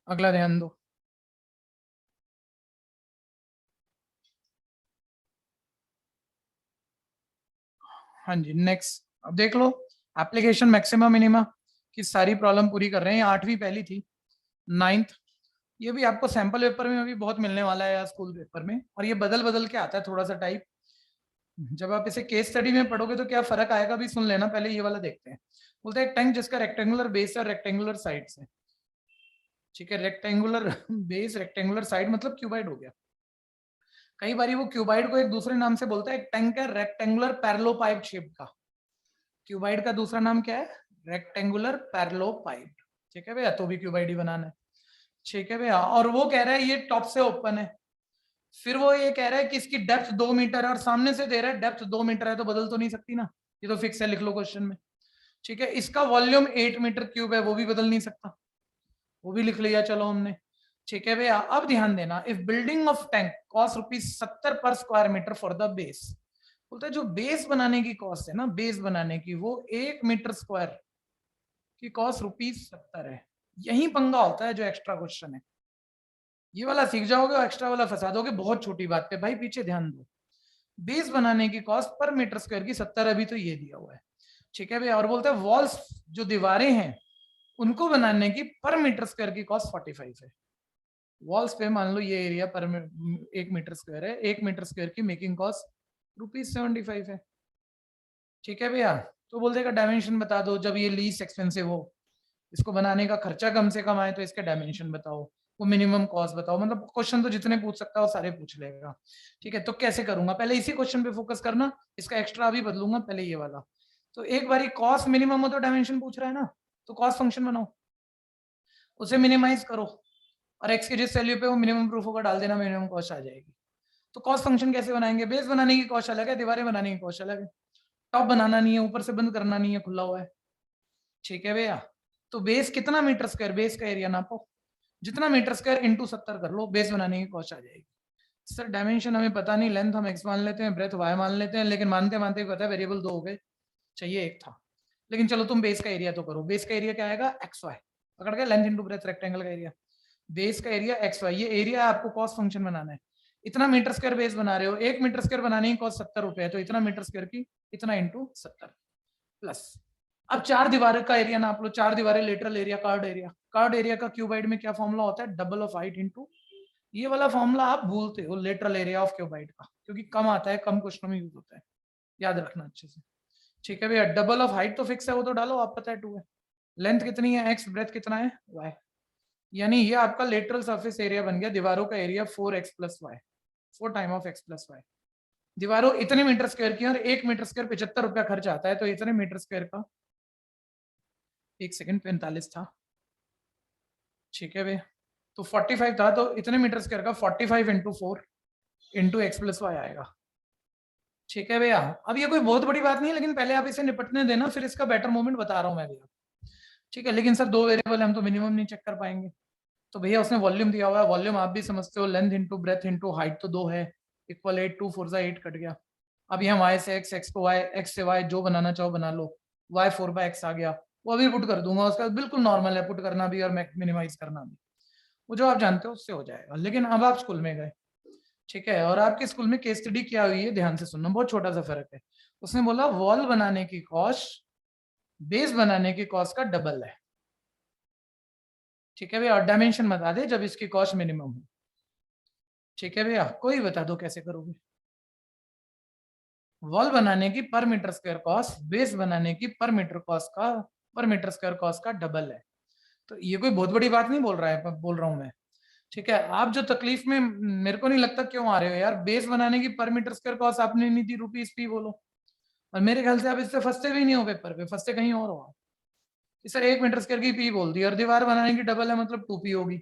अगला ध्यान दो। हाँ जी, नेक्स्ट। अब देख लो, एप्लीकेशन मैक्सिमा मिनिमा की सारी प्रॉब्लम पूरी कर रहे हैं। 8वीं पहली थी, 9th ये भी आपको सैंपल पेपर में अभी बहुत मिलने वाला है या स्कूल पेपर में, और ये बदल बदल के आता है थोड़ा सा टाइप। जब आप इसे केस स्टडी में पढ़ोगे तो क्या फर्क आएगा भी सुन लेना। पहले ये वाला देखते हैं। बोलते हैं एक टैंक जिसका रेक्टेंगुलर बेस और रेक्टेंगुलर साइड्स है, ठीक है। रेक्टेंगुलर बेस रेक्टेंगुलर साइड मतलब क्यूबाइड हो गया। कई बार वो क्यूबाइड को एक दूसरे नाम से बोलता है, एक टैंक है रेक्टेंगुलर पैरेललोपाइप शेप का। क्यूबाइड का दूसरा नाम क्या है? रेक्टेंगुलर पैरेललोपाइप, ठीक है भैया। तो भी क्यूबाइड ही बनाना है, ठीक है भैया। और वो कह रहा है ये टॉप से ओपन है, फिर वो ये कह रहा है कि इसकी डेप्थ 2 मीटर है, और सामने से दे रहा है डेप्थ 2 मीटर है, तो बदल तो नहीं सकती ना, ये तो फिक्स है, लिख लो क्वेश्चन में, ठीक है। इसका वॉल्यूम 8 मीटर क्यूब है, वो भी बदल नहीं सकता, वो भी लिख लिया चलो हमने, ठीक है भैया। अब ध्यान देना, if building of tank cost ₹70 per square metre for the base, बोलता है जो बेस बनाने की कॉस्ट है ना, बेस बनाने की, वो 1 मीटर स्क्वायर की कॉस्ट ₹70 है। यही पंगा होता है जो एक्स्ट्रा क्वेश्चन है। ये वाला सीख जाओगे और एक्स्ट्रा वाला फंसा दोगे बहुत छोटी बात पे। भाई पीछे ध्यान दो, बेस बनाने की कॉस्ट पर मीटर स्क्वायर की 70, अभी तो ये दिया हुआ है, ठीक है भैया। और बोलता है वॉल्स जो दीवारें हैं उनको बनाने की पर मीटर स्क्वायर की कॉस्ट 45 है। वॉल्स पे मान लो ये एरिया पर 1 मीटर स्क्वायर है, 1 मीटर स्क्वायर की मेकिंग कॉस्ट ₹75 है, ठीक है भैया। तो बोल देगा डायमेंशन बता दो, जब ये लीस्ट एक्सपेंसिव हो, इसको बनाने का खर्चा कम से कम आए, तो इसके डायमेंशन बताओ, वो मिनिमम कॉस्ट बताओ। मतलब क्वेश्चन तो जितने पूछ सकता है वो सारे पूछ लेगा, ठीक है। तो कैसे करूंगा, पहले इसी क्वेश्चन पे फोकस करना, इसका एक्स्ट्रा अभी बदलूंगा, पहले ये वाला। तो एक बारी कॉस्ट मिनिमम हो तो डायमेंशन पूछ रहा है ना, तो कॉस्ट फंक्शन बनाओ, उसे मिनिमाइज करो, और एक्स की जिस वैल्यू पे वो मिनिमम प्रूफ होगा डाल देना, मिनिमम कॉस्ट आ जाएगी। तो कॉस्ट फंक्शन कैसे बनाएंगे, बेस बनाने की कॉस्ट अलग है, दीवारें बनाने की कॉस्ट अलग है, टॉप बनाना नहीं है, ऊपर से बंद करना नहीं है, खुला हुआ है, ठीक है भैया। तो बेस कितना मीटर स्क्वायर, बेस का एरिया नापो, जितना मीटर स्क्वायर इंटू 70 कर लो, बेस बनाने की कॉस्ट आ जाएगी। सर डायमेंशन हमें पता नहीं, लेंथ हम x मान लेते हैं, ब्रेथ y मान लेते हैं, लेकिन मानते मानते पता है वेरिएबल 2 हो गए, चाहिए 1 था। लेकिन चलो तुम बेस का एरिया तो करो, बेस का एरिया क्या आएगा, xy, पकड़ गए, लेंथ इंटू ब्रेथ रेक्टेंगल का एरिया, बेस का एरिया xy, ये एरिया आपको कॉस्ट फंक्शन बनाना है। इतना मीटर स्क्वायर बेस बना रहे हो, 1 मीटर स्क्वायर बनाने की कॉस्ट ₹70 है, तो इतना मीटर स्क्वायर की इतना इंटू 70 प्लस। अब 4 दीवारों का एरिया नाप लो, 4 दीवारें, lateral area, card area. Card area का क्यूबाइड में क्या फॉर्मूला होता है, डबल ऑफ हाइट इंटू, ये वाला फॉर्मूला आप भूलते हो, लेटरल एरिया ऑफ क्यूबाइड का, क्योंकि कम आता है, कम क्वेश्चन में यूज होता है, याद रखना अच्छे से, ठीक है भैया। डबल ऑफ हाइट तो फिक्स है, वो तो डालो, आप पता है 2 है, लेंथ कितनी है x, ब्रेथ कितना है y, यानी ये आपका लेटरल सरफेस एरिया बन गया, दीवारों का area 4x + y, 4 time of x + y। दीवारों इतने मीटर स्क्वायर की और 1 मीटर स्क्वायर ₹75 खर्च आता है, तो इतने मीटर स्क्वायर का, एक सेकंड, 45 था, ठीक है भैया। तो 45 था, तो इतने मीटर स्क्वायर का 45 × 4 × x + y आएगा, ठीक है भैया। अब ये कोई बहुत बड़ी बात नहीं है, लेकिन पहले आप इसे निपटने देना, फिर इसका बेटर मोमेंट बता रहा हूं मैं भैया, ठीक है। लेकिन सर 2 वेरिएबल हम तो मिनिमम नहीं चेक कर पाएंगे, तो भैया उसने वॉल्यूम दिया हुआ है, वॉल्यूम आप भी समझते हो, length into breadth into height तो 2 है, इक्वल 8, 2 4 8 कट गया। अब यहाँ y से x को y, x से y, जो बनाना चाहो बना लो, y 4/x आ गया, वो अभी पुट कर दूंगा, उसका बिल्कुल नॉर्मल है पुट करना भी और मिनिमाइज करना भी, वो जो आप जानते हो उससे हो जाएगा। लेकिन अब आप स्कूल में गए, ठीक है, और आपके स्कूल में केस स्टडी क्या हुई है, ध्यान से सुनना, बहुत छोटा सा फर्क है। उसने बोला वॉल बनाने की कॉस्ट बेस बनाने की कॉस्ट का डबल है, ठीक है भैया, और डायमेंशन बता दे जब इसकी कॉस्ट मिनिमम हो, ठीक है भैया। कोई बता दो कैसे करोगे, वॉल बनाने की पर मीटर स्क्वायर कॉस्ट बेस बनाने की पर मीटर स्क्वायर कॉस्ट का डबल है। तो ये कोई बहुत बड़ी बात नहीं बोल रहा हूं मैं, ठीक है। आप जो तकलीफ में मेरे को नहीं लगता क्यों आ रहे हो यार, बेस बनाने की पर मीटर स्क्वायर कॉस्ट आपने नहीं दी, ₹p बोलो, और मेरे ख्याल से आप इससे फंसते भी नहीं हो पेपर पे, फंसते कहीं और हो आप। सर 1 मीटर स्क्वायर की p बोल दी, और दीवार बनाने की डबल है, मतलब 2p होगी।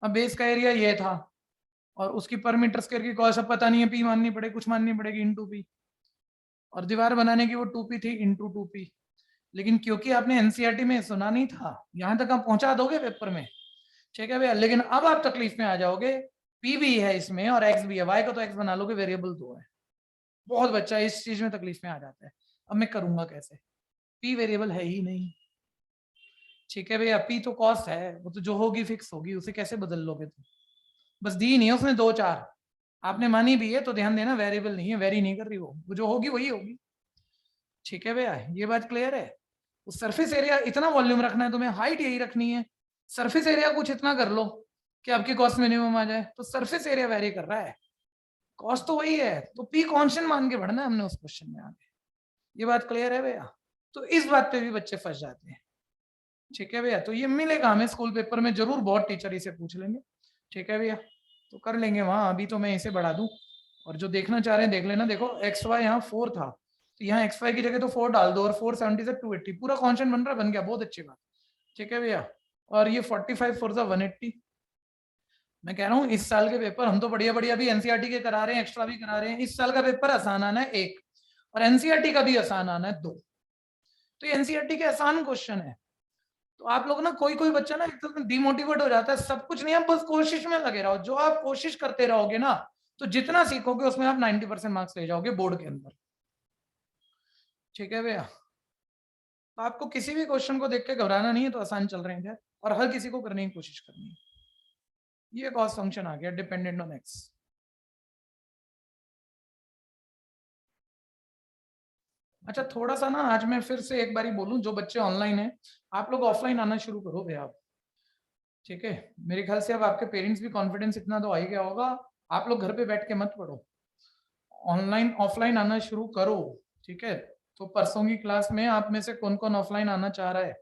अब बेस का एरिया ये था और उसकी पर मीटर स्क्वायर की कॉस्ट अब पता नहीं है, p माननी पड़ेगी, कुछ माननी पड़ेगी, इंटू p, और दीवार बनाने की वो 2p थी इंटू 2p। लेकिन क्योंकि आपने एनसीईआरटी में सुना नहीं था, यहां तक आप पहुंचा दोगे पेपर में, ठीक है भैया। लेकिन अब आप तकलीफ में आ जाओगे, p भी है इसमें और x भी है, y को तो x बना लोगे, वेरिएबल 2 है। बहुत बच्चा इस चीज में तकलीफ में आ जाता है, अब मैं करूंगा कैसे, p वेरिएबल है ही नहीं, ठीक है भैया। p तो कॉस्ट है, वो तो जो होगी फिक्स होगी, उसे कैसे बदल लोगे तुम, बस दी नहीं है उसने 2 4, आपने मानी भी है तो ध्यान देना, वेरिएबल नहीं है, वेरी नहीं कर रही वो जो होगी वही होगी, ठीक है भैया। ये बात क्लियर है। उस सरफेस एरिया इतना वॉल्यूम रखना है तुम्हें, हाइट यही रखनी है, सरफेस एरिया कुछ इतना कर लो कि आपकी कॉस्ट मिनिमम आ जाए, तो सरफेस एरिया वेरी कर रहा है, कॉस्ट तो वही है, तो पी कांस्टेंट मान के बढ़ना है हमने उस क्वेश्चन में आगे। ये बात क्लियर है भैया। तो इस बात पे भी बच्चे फंस जाते हैं, ठीक है भैया। तो ये मिलेगा हमें स्कूल पेपर में जरूर, बहुत टीचर इसे पूछ लेंगे, ठीक है भैया। तो कर लेंगे वहां, अभी तो मैं इसे बढ़ा दूं, और जो देखना चाह रहे हैं देख लेना। देखो XY यहाँ 4 था, तो यहाँ XY की जगह तो 4 डाल दो, और 470 से 280 पूरा कांस्टेंट बन रहा, बन गया, बहुत अच्छी बात, ठीक है भैया। और ये 45 4 180, मैं कह रहा हूँ इस साल के पेपर हम तो बढ़िया बढ़िया भी एनसीईआरटी के करा रहे हैं, एक्स्ट्रा भी करा रहे हैं। इस साल का पेपर आसान आना है 1, और एनसीईआरटी का भी आसान आना है 2, तो ये एनसीईआरटी के आसान क्वेश्चन है। तो आप लोग ना, कोई बच्चा ना एकदम डिमोटिवेट हो जाता है, सब कुछ नहीं, आप बस कोशिश में लगे रहो, जो आप कोशिश करते रहोगे ना, तो जितना सीखोगे उसमें आप 90% मार्क्स ले जाओगे बोर्ड के अंदर। ठीक है भैया, तो आपको किसी भी क्वेश्चन को देख के घबराना नहीं है, तो आसान चल रहे हैं और हर किसी को करने की कोशिश करनी है। ये कॉस्ट फंक्शन आ गया डिपेंडेंट ऑन एक्स। अच्छा, थोड़ा सा ना आज मैं फिर से एक बारी बोलूं, जो बच्चे ऑनलाइन हैं आप लोग ऑफलाइन आना शुरू करो भैया आप। ठीक है, मेरे ख्याल से अब आपके पेरेंट्स भी कॉन्फिडेंस इतना तो आ ही गया होगा, आप लोग घर पे बैठ के मत पढ़ो, ऑनलाइन ऑफलाइन आना शुरू करो। ठीक है, तो परसों की क्लास में आप में से कौन कौन ऑफलाइन आना चाह रहा है?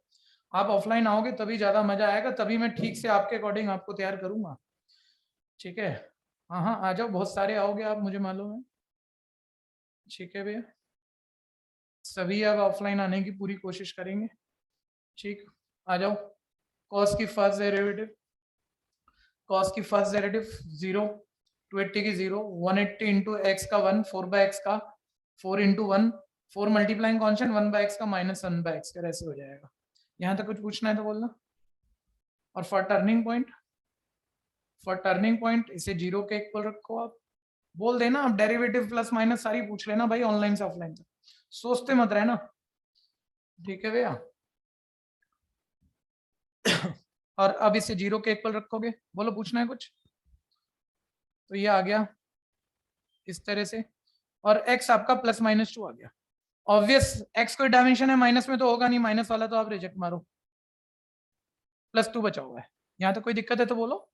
आप ऑफलाइन आओगे तभी ज्यादा मजा आएगा, तभी मैं ठीक से आपके अकॉर्डिंग आपको तैयार करूंगा। ठीक है, हाँ हाँ आ जाओ, बहुत सारे आओगे आप, मुझे मालूम है। ठीक है भैया, सभी अब ऑफलाइन आने की पूरी कोशिश करेंगे। ठीक, आ जाओ। कॉस की फर्स्ट डेरिवेटिव, कॉस की फर्स्ट डेरिवेटिव 0, 280 की 0, 180 इंटू एक्स का 1, 4/x का 4 इंटू 1, 4 मल्टीप्लाइंग कॉन्स्टेंट 1/x का -1/x का, ऐसे हो जाएगा। यहाँ तक कुछ पूछना है तो बोलना। और for turning point, for turning point इसे 0 के इक्वल रखो। आप बोल देना, आप डेरिवेटिव प्लस माइनस सारी पूछ लेना भाई, ऑनलाइन से ऑफलाइन से, सोचते मत रहना। ठीक है भैया, और अब इसे 0 के इक्वल रखोगे, बोलो पूछना है कुछ? तो ये आ गया इस तरह से, और x आपका +-2 आ गया। ऑब्वियस x कोई डायमेंशन है माइनस में तो होगा नहीं, माइनस वाला तो आप रिजेक्ट मारो, +2 बचा हुआ है। यहाँ तो कोई दिक्कत है तो बोलो,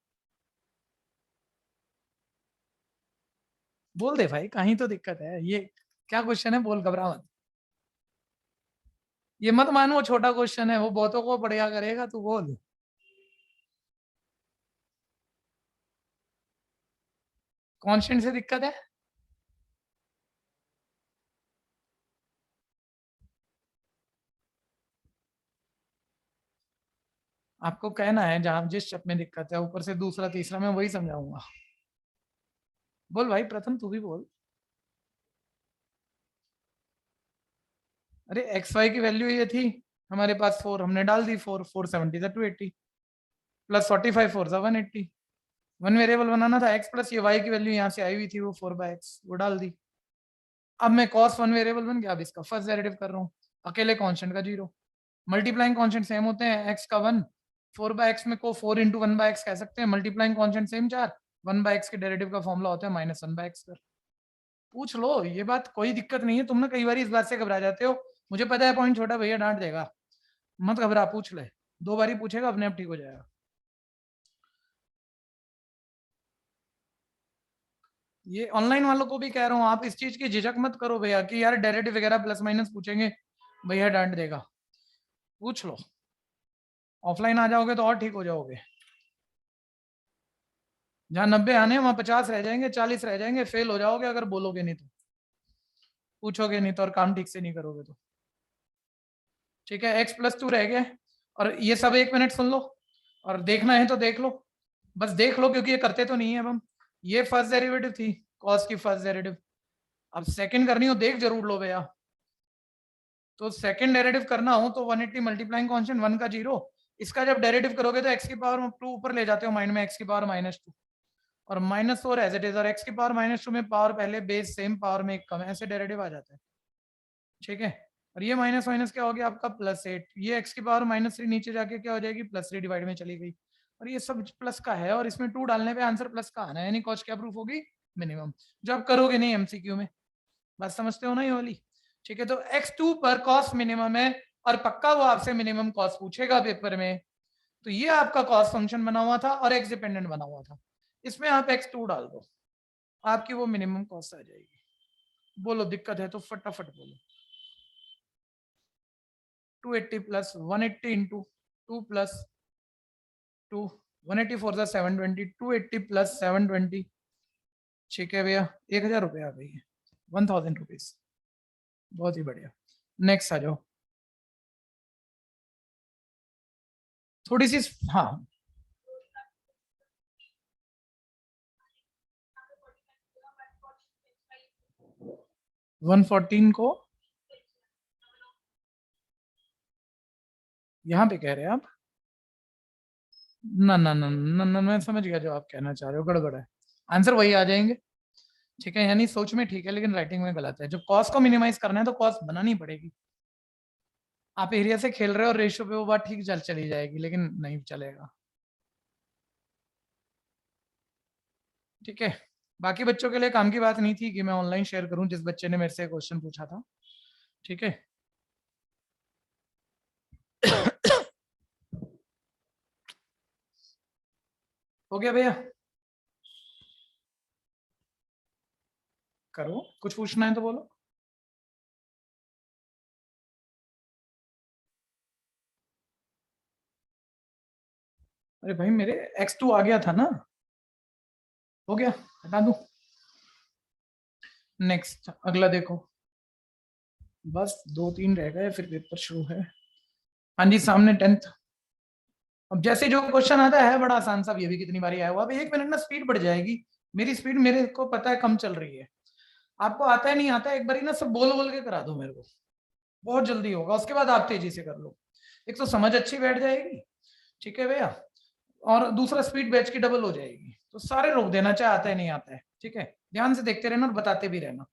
बोल दे भाई, कहीं तो दिक्कत है। ये क्या क्वेश्चन है, बोल, घबरा मत। ये मत मानो वो छोटा क्वेश्चन है, वो बहुतों को बढ़िया करेगा, तू बोल। कांस्टेंट से दिक्कत है? आपको कहना है जहां जिस शब्द में दिक्कत है, ऊपर से दूसरा तीसरा मैं वही समझाऊंगा। बोल भाई, प्रथम तू भी बोल। अरे एक्स वाई की वैल्यू ये थी हमारे पास 4, हमने डाल दी 4, 470 था 280 प्लस 45 4 था 180। वन वेरिएबल बनाना था x प्लस ये y की वैल्यू यहाँ से आई हुई थी वो 4/x, वो डाल दी। अब मैं cos वन वेरिएबल बन गया, अब इसका फर्स्ट डेरिवेटिव कर रहा हूँ, अकेले कांस्टेंट का 0, मल्टीप्लाइंग कांस्टेंट सेम होते हैं, x का 1, 4/x में को 4 इंटू 1/x कह सकते हैं, मल्टीप्लाइंग कांस्टेंट सेम 4, 1/x के डेरिवेटिव का फॉर्मूला होता है -1/x कर। पूछ लो, ये बात कोई दिक्कत नहीं है। तुम ना कई बार इस बात से घबरा जाते हो, मुझे पता है पॉइंट छोटा, भैया डांट देगा, मत घबरा, पूछ ले, 2 बार ही पूछेगा, अपने आप ठीक हो जाएगा। ये ऑनलाइन वालों को भी कह रहा हूँ, आप इस चीज की झिझक मत करो भैया कि यार डेरिवेटिव वगैरह प्लस माइनस पूछेंगे, भैया डांट देगा, पूछ लो। ऑफलाइन आ जाओगे तो और ठीक हो जाओगे। जहां 90 आने वहां 50 रह जाएंगे, 40 रह जाएंगे, फेल हो जाओगे अगर बोलोगे नहीं तो, पूछोगे नहीं तो, और काम ठीक से नहीं करोगे तो। ठीक है, x+2 रह गया, और ये सब 1 मिनट सुन लो, और देखना है तो देख लो, बस देख लो, क्योंकि ये करते तो नहीं है अब हम। ये फर्स्ट डेरिवेटिव थी, कॉस की फर्स्ट डेरिवेटिव, अब सेकंड करनी हो देख जरूर लो भैया। तो सेकंड डेरिवेटिव करना हो तो 180 मल्टीप्लाइंग कांस्टेंट 1 का 0, इसका जब डेरिवेटिव करोगे तो x की पावर 2 ऊपर ले जाते हो माइंड में, x की पावर -2 और -4 एज इट इज, और x की पावर -2 में पावर पहले बेस सेम पावर में एक कम है, ऐसे डेरिवेटिव आ जाता है। ठीक है, और ये माइनस माइनस क्या हो गया आपका +8, ये x की पावर -3 नीचे जाके क्या हो जाएगी +3 डिवाइड में चली गई, और ये सब प्लस का है, और इसमें 2 डालने पे आंसर प्लस का आना है, यानी कॉस्ट क्या प्रूफ होगी, मिनिमम, जो आप करोगे नहीं एमसीक्यू में। बात समझते हो ना ये वाली? ठीक है, तो x2 पर कॉस्ट मिनिमम है, और पक्का वो आपसे मिनिमम कॉस्ट पूछेगा पेपर में। तो ये आपका कॉस्ट फंक्शन बना हुआ था और x डिपेंडेंट बना हुआ था, इसमें आप x2 डाल दो, आपकी वो मिनिमम कॉस्ट आ जाएगी। बोलो दिक्कत है तो फटाफट बोलो। 280 प्लस 180 इंटू 2 प्लस 2, 180 4 720, 280 प्लस 720, ठीक है भैया, 1000 रुपये आ गई है, 1000 रुपीज, बहुत ही बढ़िया। नेक्स्ट आ जाओ, थोड़ी सी, हाँ 114 को यहाँ पे कह रहे हैं आप? ना ना ना ना ना, मैं समझ गया जो आप कहना चाह रहे हो, गड़बड़ है, आंसर वही आ जाएंगे। ठीक है, यानी सोच में ठीक है लेकिन राइटिंग में गलत है। जब कॉस्ट को मिनिमाइज करना है तो कॉस्ट बनानी पड़ेगी। आप एरिया से खेल रहे हो और रेशियो पे वो बात ठीक चली जाएगी, लेकिन नहीं चलेगा। ठीक है, बाकी बच्चों के लिए काम की बात नहीं थी कि मैं ऑनलाइन शेयर करूं जिस बच्चे ने मेरे से क्वेश्चन पूछा था। ठीक है, हो गया भैया? करो, कुछ पूछना है तो बोलो। अरे भाई मेरे x2 आ गया था ना, हो गया, हटा दूं। नेक्स्ट अगला देखो, बस 2-3 रह गए फिर पेपर शुरू है। हाँ जी, सामने 10th। अब जैसे जो क्वेश्चन आता है बड़ा आसान सा, ये भी कितनी बारी आया हुआ। अब 1 मिनट में स्पीड बढ़ जाएगी। मेरी स्पीड मेरे को पता है कम चल रही है, आपको आता है नहीं आता है, एक बारी ना सब बोल बोल के करा दो मेरे को, बहुत जल्दी होगा। उसके बाद आप तेजी से कर लो, एक तो समझ अच्छी बैठ जाएगी, ठीक है भैया, और दूसरा स्पीड बैच की डबल हो जाएगी। तो सारे रोक देना, चाहे आता है नहीं आता है। ठीक है, ध्यान से देखते रहना और बताते भी रहना।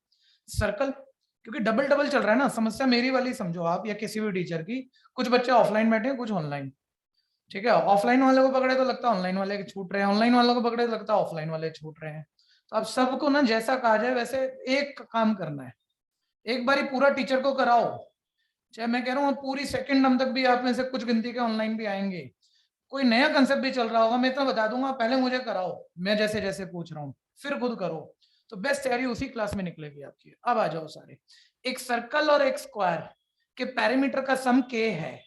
सर्कल, क्योंकि डबल डबल चल रहा है ना, समस्या मेरी वाली समझो आप या किसी भी टीचर की। कुछ बच्चे ऑफलाइन बैठे हैं, कुछ ऑनलाइन। ठीक है, ऑफलाइन वाले को पकड़े तो लगता है ऑनलाइन वाले छूट रहे हैं, ऑनलाइन वालों को पकड़े तो लगता है ऑफलाइन वाले छूट रहे हैं। तो अब सबको ना जैसा कहा जाए वैसे एक काम करना है। एक बारी पूरा टीचर को कराओ, चाहे मैं कह रहा हूँ पूरी सेकंड टर्म तक भी आप में से कुछ गिनती के ऑनलाइन भी आएंगे। कोई नया कंसेप्ट भी चल रहा होगा, मैं तो बता दूंगा, पहले मुझे कराओ, मैं जैसे जैसे पूछ रहा हूँ, फिर खुद करो, तो बेस्ट तैयारी उसी क्लास में निकलेगी आपकी। अब आ जाओ सारे। एक सर्कल और एक स्क्वायर के पैरामीटर का सम k है।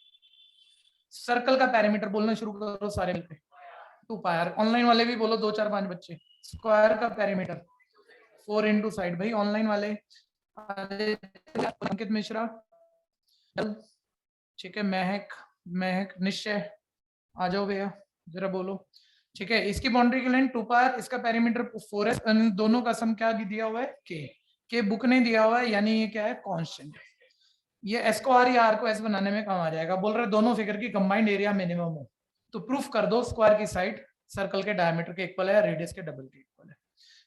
सर्कल का पैरामीटर बोलना शुरू करो सारे मिलकर, 2 पाई। ऑनलाइन वाले भी बोलो, 2-4-5 बच्चे। स्क्वायर का पैरामीटर 4 इंटू साइड, भाई ऑनलाइन वाले अंकित मिश्रा, ठीक है, महक निश्चय, आ जाओ भैया जरा बोलो। ठीक है, इसकी बाउंड्री की लेंथ 2 पाई, इसका पैरामीटर 4 है, दोनों का सम क्या दिया हुआ है के बुक ने दिया हुआ है, यानी ये क्या है, कांस्टेंट। ये एस को आर या आर को एस बनाने में काम आ जाएगा। बोल रहे दोनों फिगर की कंबाइंड एरिया मिनिमम हो, तो प्रूफ कर दो स्क्वायर की साइड सर्कल के डायमीटर के इक्वल है या रेडियस के डबल के इक्वल है।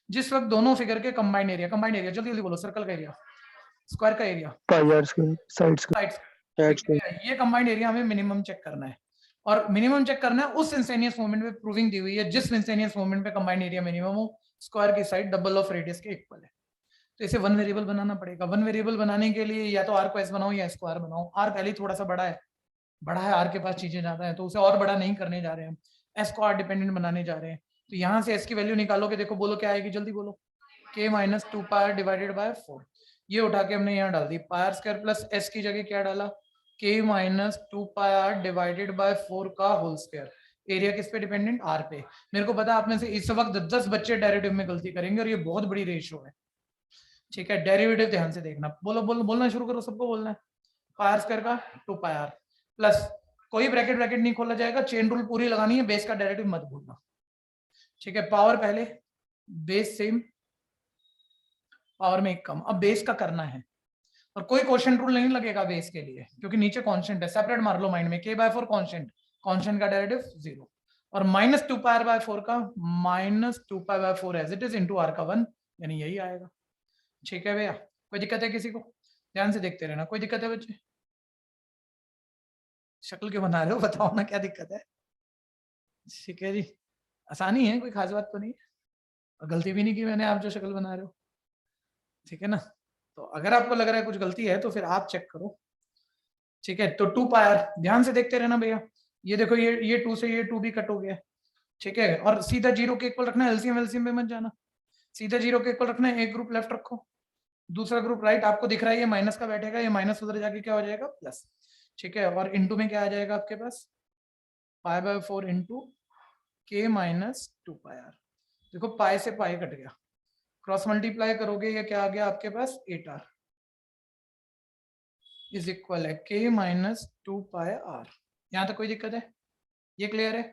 जिस वक्त दोनों फिगर के कंबाइंड एरिया जल्दी जल्दी बोलो, सर्कल का एरिया, स्क्वायर का एरिया, ये कंबाइंड एरिया हमें मिनिमम चेक करना है। और मिनिमम चेक करना है उस इंस्टेनियस मोमेंट में प्रूविंग दी हुई है जिस इंस्टेनियस मोमेंट में कंबाइंड एरिया मिनिमम हो, स्क्वायर की साइड डबल ऑफ रेडियस के इक्वल है। तो इसे 1 वेरिएबल बनाना पड़ेगा। 1 वेरिएबल बनाने के लिए या तो आर को एस बनाओ या स्क्वायर बनाओ। आर पहले थोड़ा सा बड़ा है, आर के पास चीजें ज्यादा है, तो उसे और बड़ा नहीं करने जा रहे हैं, एस को आर डिपेंडेंट बनाने जा रहे हैं। तो यहाँ से एस की वैल्यू निकालोगे, देखो बोलो क्या आएगी, जल्दी बोलो, k minus 2 pi divided by 4। ये उठा के हमने यहाँ डाल दी, पाई स्क्वायर प्लस एस की जगह क्या डाला, k minus 2 pi r divided by 4 का होल स्क्वायर। एरिया किस पे डिपेंडेंट, आर पे। मेरे को पता आप में से इस वक्त 10 बच्चे डेरिवेटिव में गलती करेंगे और ये बहुत बड़ी रेशियो है। ठीक है, डेरिवेटिव ध्यान से देखना, बोलना शुरू करो, सबको बोलना है। पाई स्क्वायर का 2 पाई आर प्लस, कोई ब्रैकेट नहीं खोला जाएगा, चेन रूल पूरी लगानी है, बेस का डेरिवेटिव मत भूलना। ठीक है, पावर पहले, बेस सेम, पावर में एक कम। अब बेस का करना है और कोई क्वेश्चन रूल नहीं लगेगा बेस के लिए, क्योंकि नीचे कांस्टेंट है। सेपरेट मार लो माइंड में, k/4 कांस्टेंट का डेरिवेटिव 0 और माइनस 2 पाई/4 का माइनस 2 पाई/4 as it is into r का 1, यानी यही आएगा। ठीक है भैया, कोई दिक्कत है किसी को? ध्यान से देखते रहना, कोई दिक्कत है बच्चे? शक्ल क्यों बना रहे हो, बताओ ना क्या दिक्कत है। ठीक है जी, आसानी है, कोई खास बात तो नहीं है और गलती भी नहीं की मैंने, आप जो शक्ल बना रहे हो। ठीक है ना, तो अगर आपको लग रहा है कुछ गलती है तो फिर आप चेक करो। ठीक है, तो 2 पाई आर, ध्यान से देखते रहना भैया। ये देखो, ये 2 से ये 2 भी कट हो गया। ठीक है, और सीधा 0 के इक्वल रखना है, एलसीएम पे मत जाना, सीधा 0 के इक्वल रखना है। एक ग्रुप लेफ्ट रखो, दूसरा ग्रुप राइट। आपको दिख रहा है ये माइनस का बैठेगा, ये माइनस उधर जाके क्या हो जाएगा, प्लस। ठीक है, और इनटू में क्या आ जाएगा आपके पास, पाई/4 into k minus 2 pi r. देखो पाई से पाई कट गया, क्रॉस मल्टीप्लाई करोगे ये क्या आ गया आपके पास, 8r इज इक्वल है k माइनस 2 पाई आर। यहाँ तक कोई दिक्कत है? ये क्लियर है?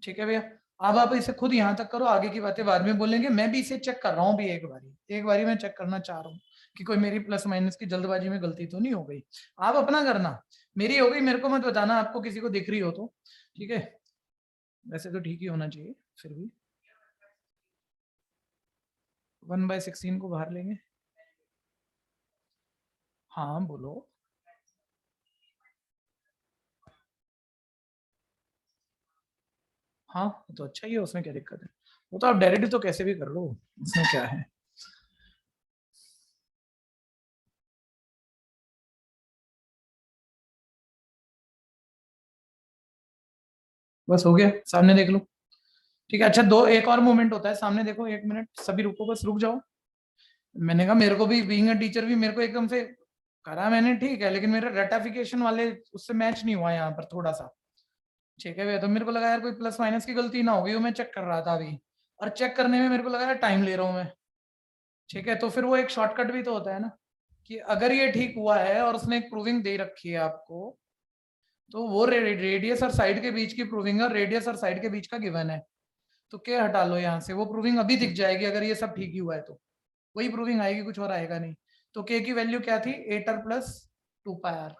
ठीक है भैया, अब आप इसे खुद यहाँ तक करो, आगे की बातें बाद में बोलेंगे। मैं भी इसे चेक कर रहा हूँ भी, एक बारी मैं चेक करना चाह रहा हूँ कि कोई मेरी प्लस माइनस की जल्दबाजी में गलती तो नहीं हो गई। आप अपना करना, मेरी हो गई मेरे को मत बताना, आपको किसी को दिख रही हो तो। ठीक है, वैसे तो ठीक ही होना चाहिए, फिर भी 1/16 को बाहर लेंगे। हाँ बोलो। हाँ तो अच्छा ही है, उसमें क्या दिक्कत है, वो तो आप डायरेक्ट तो कैसे भी कर लो, उसमें क्या है। बस हो गया, सामने देख लो। ठीक है, अच्छा दो एक और मोमेंट होता है, सामने देखो, 1 मिनट सभी रुको, बस रुक जाओ। मैंने कहा मेरे को भी बीइंग अ टीचर भी मेरे को एकदम से करा मैंने, ठीक है, लेकिन मेरा रेटाफिकेशन वाले उससे मैच नहीं हुआ यहाँ पर थोड़ा सा। ठीक है भैया, तो मेरे को लगा यार कोई प्लस माइनस की गलती ना होगी, वो मैं चेक कर रहा था अभी, और चेक करने में मेरे को लगा यार टाइम ले रहा हूँ मैं। ठीक है, तो फिर वो एक शॉर्टकट भी तो होता है ना, कि अगर ये ठीक हुआ है और उसने एक प्रूविंग दे रखी है आपको, तो वो रेडियस और साइड के बीच की प्रूविंग और रेडियस और साइड के बीच का गिवन है, तो क्या हटा लो यहाँ से, वो प्रूविंग अभी दिख जाएगी अगर ये सब ठीक ही हुआ है तो, वही प्रूविंग आएगी, कुछ और आएगा नहीं। तो के की वैल्यू क्या थी, 8r प्लस 2πr,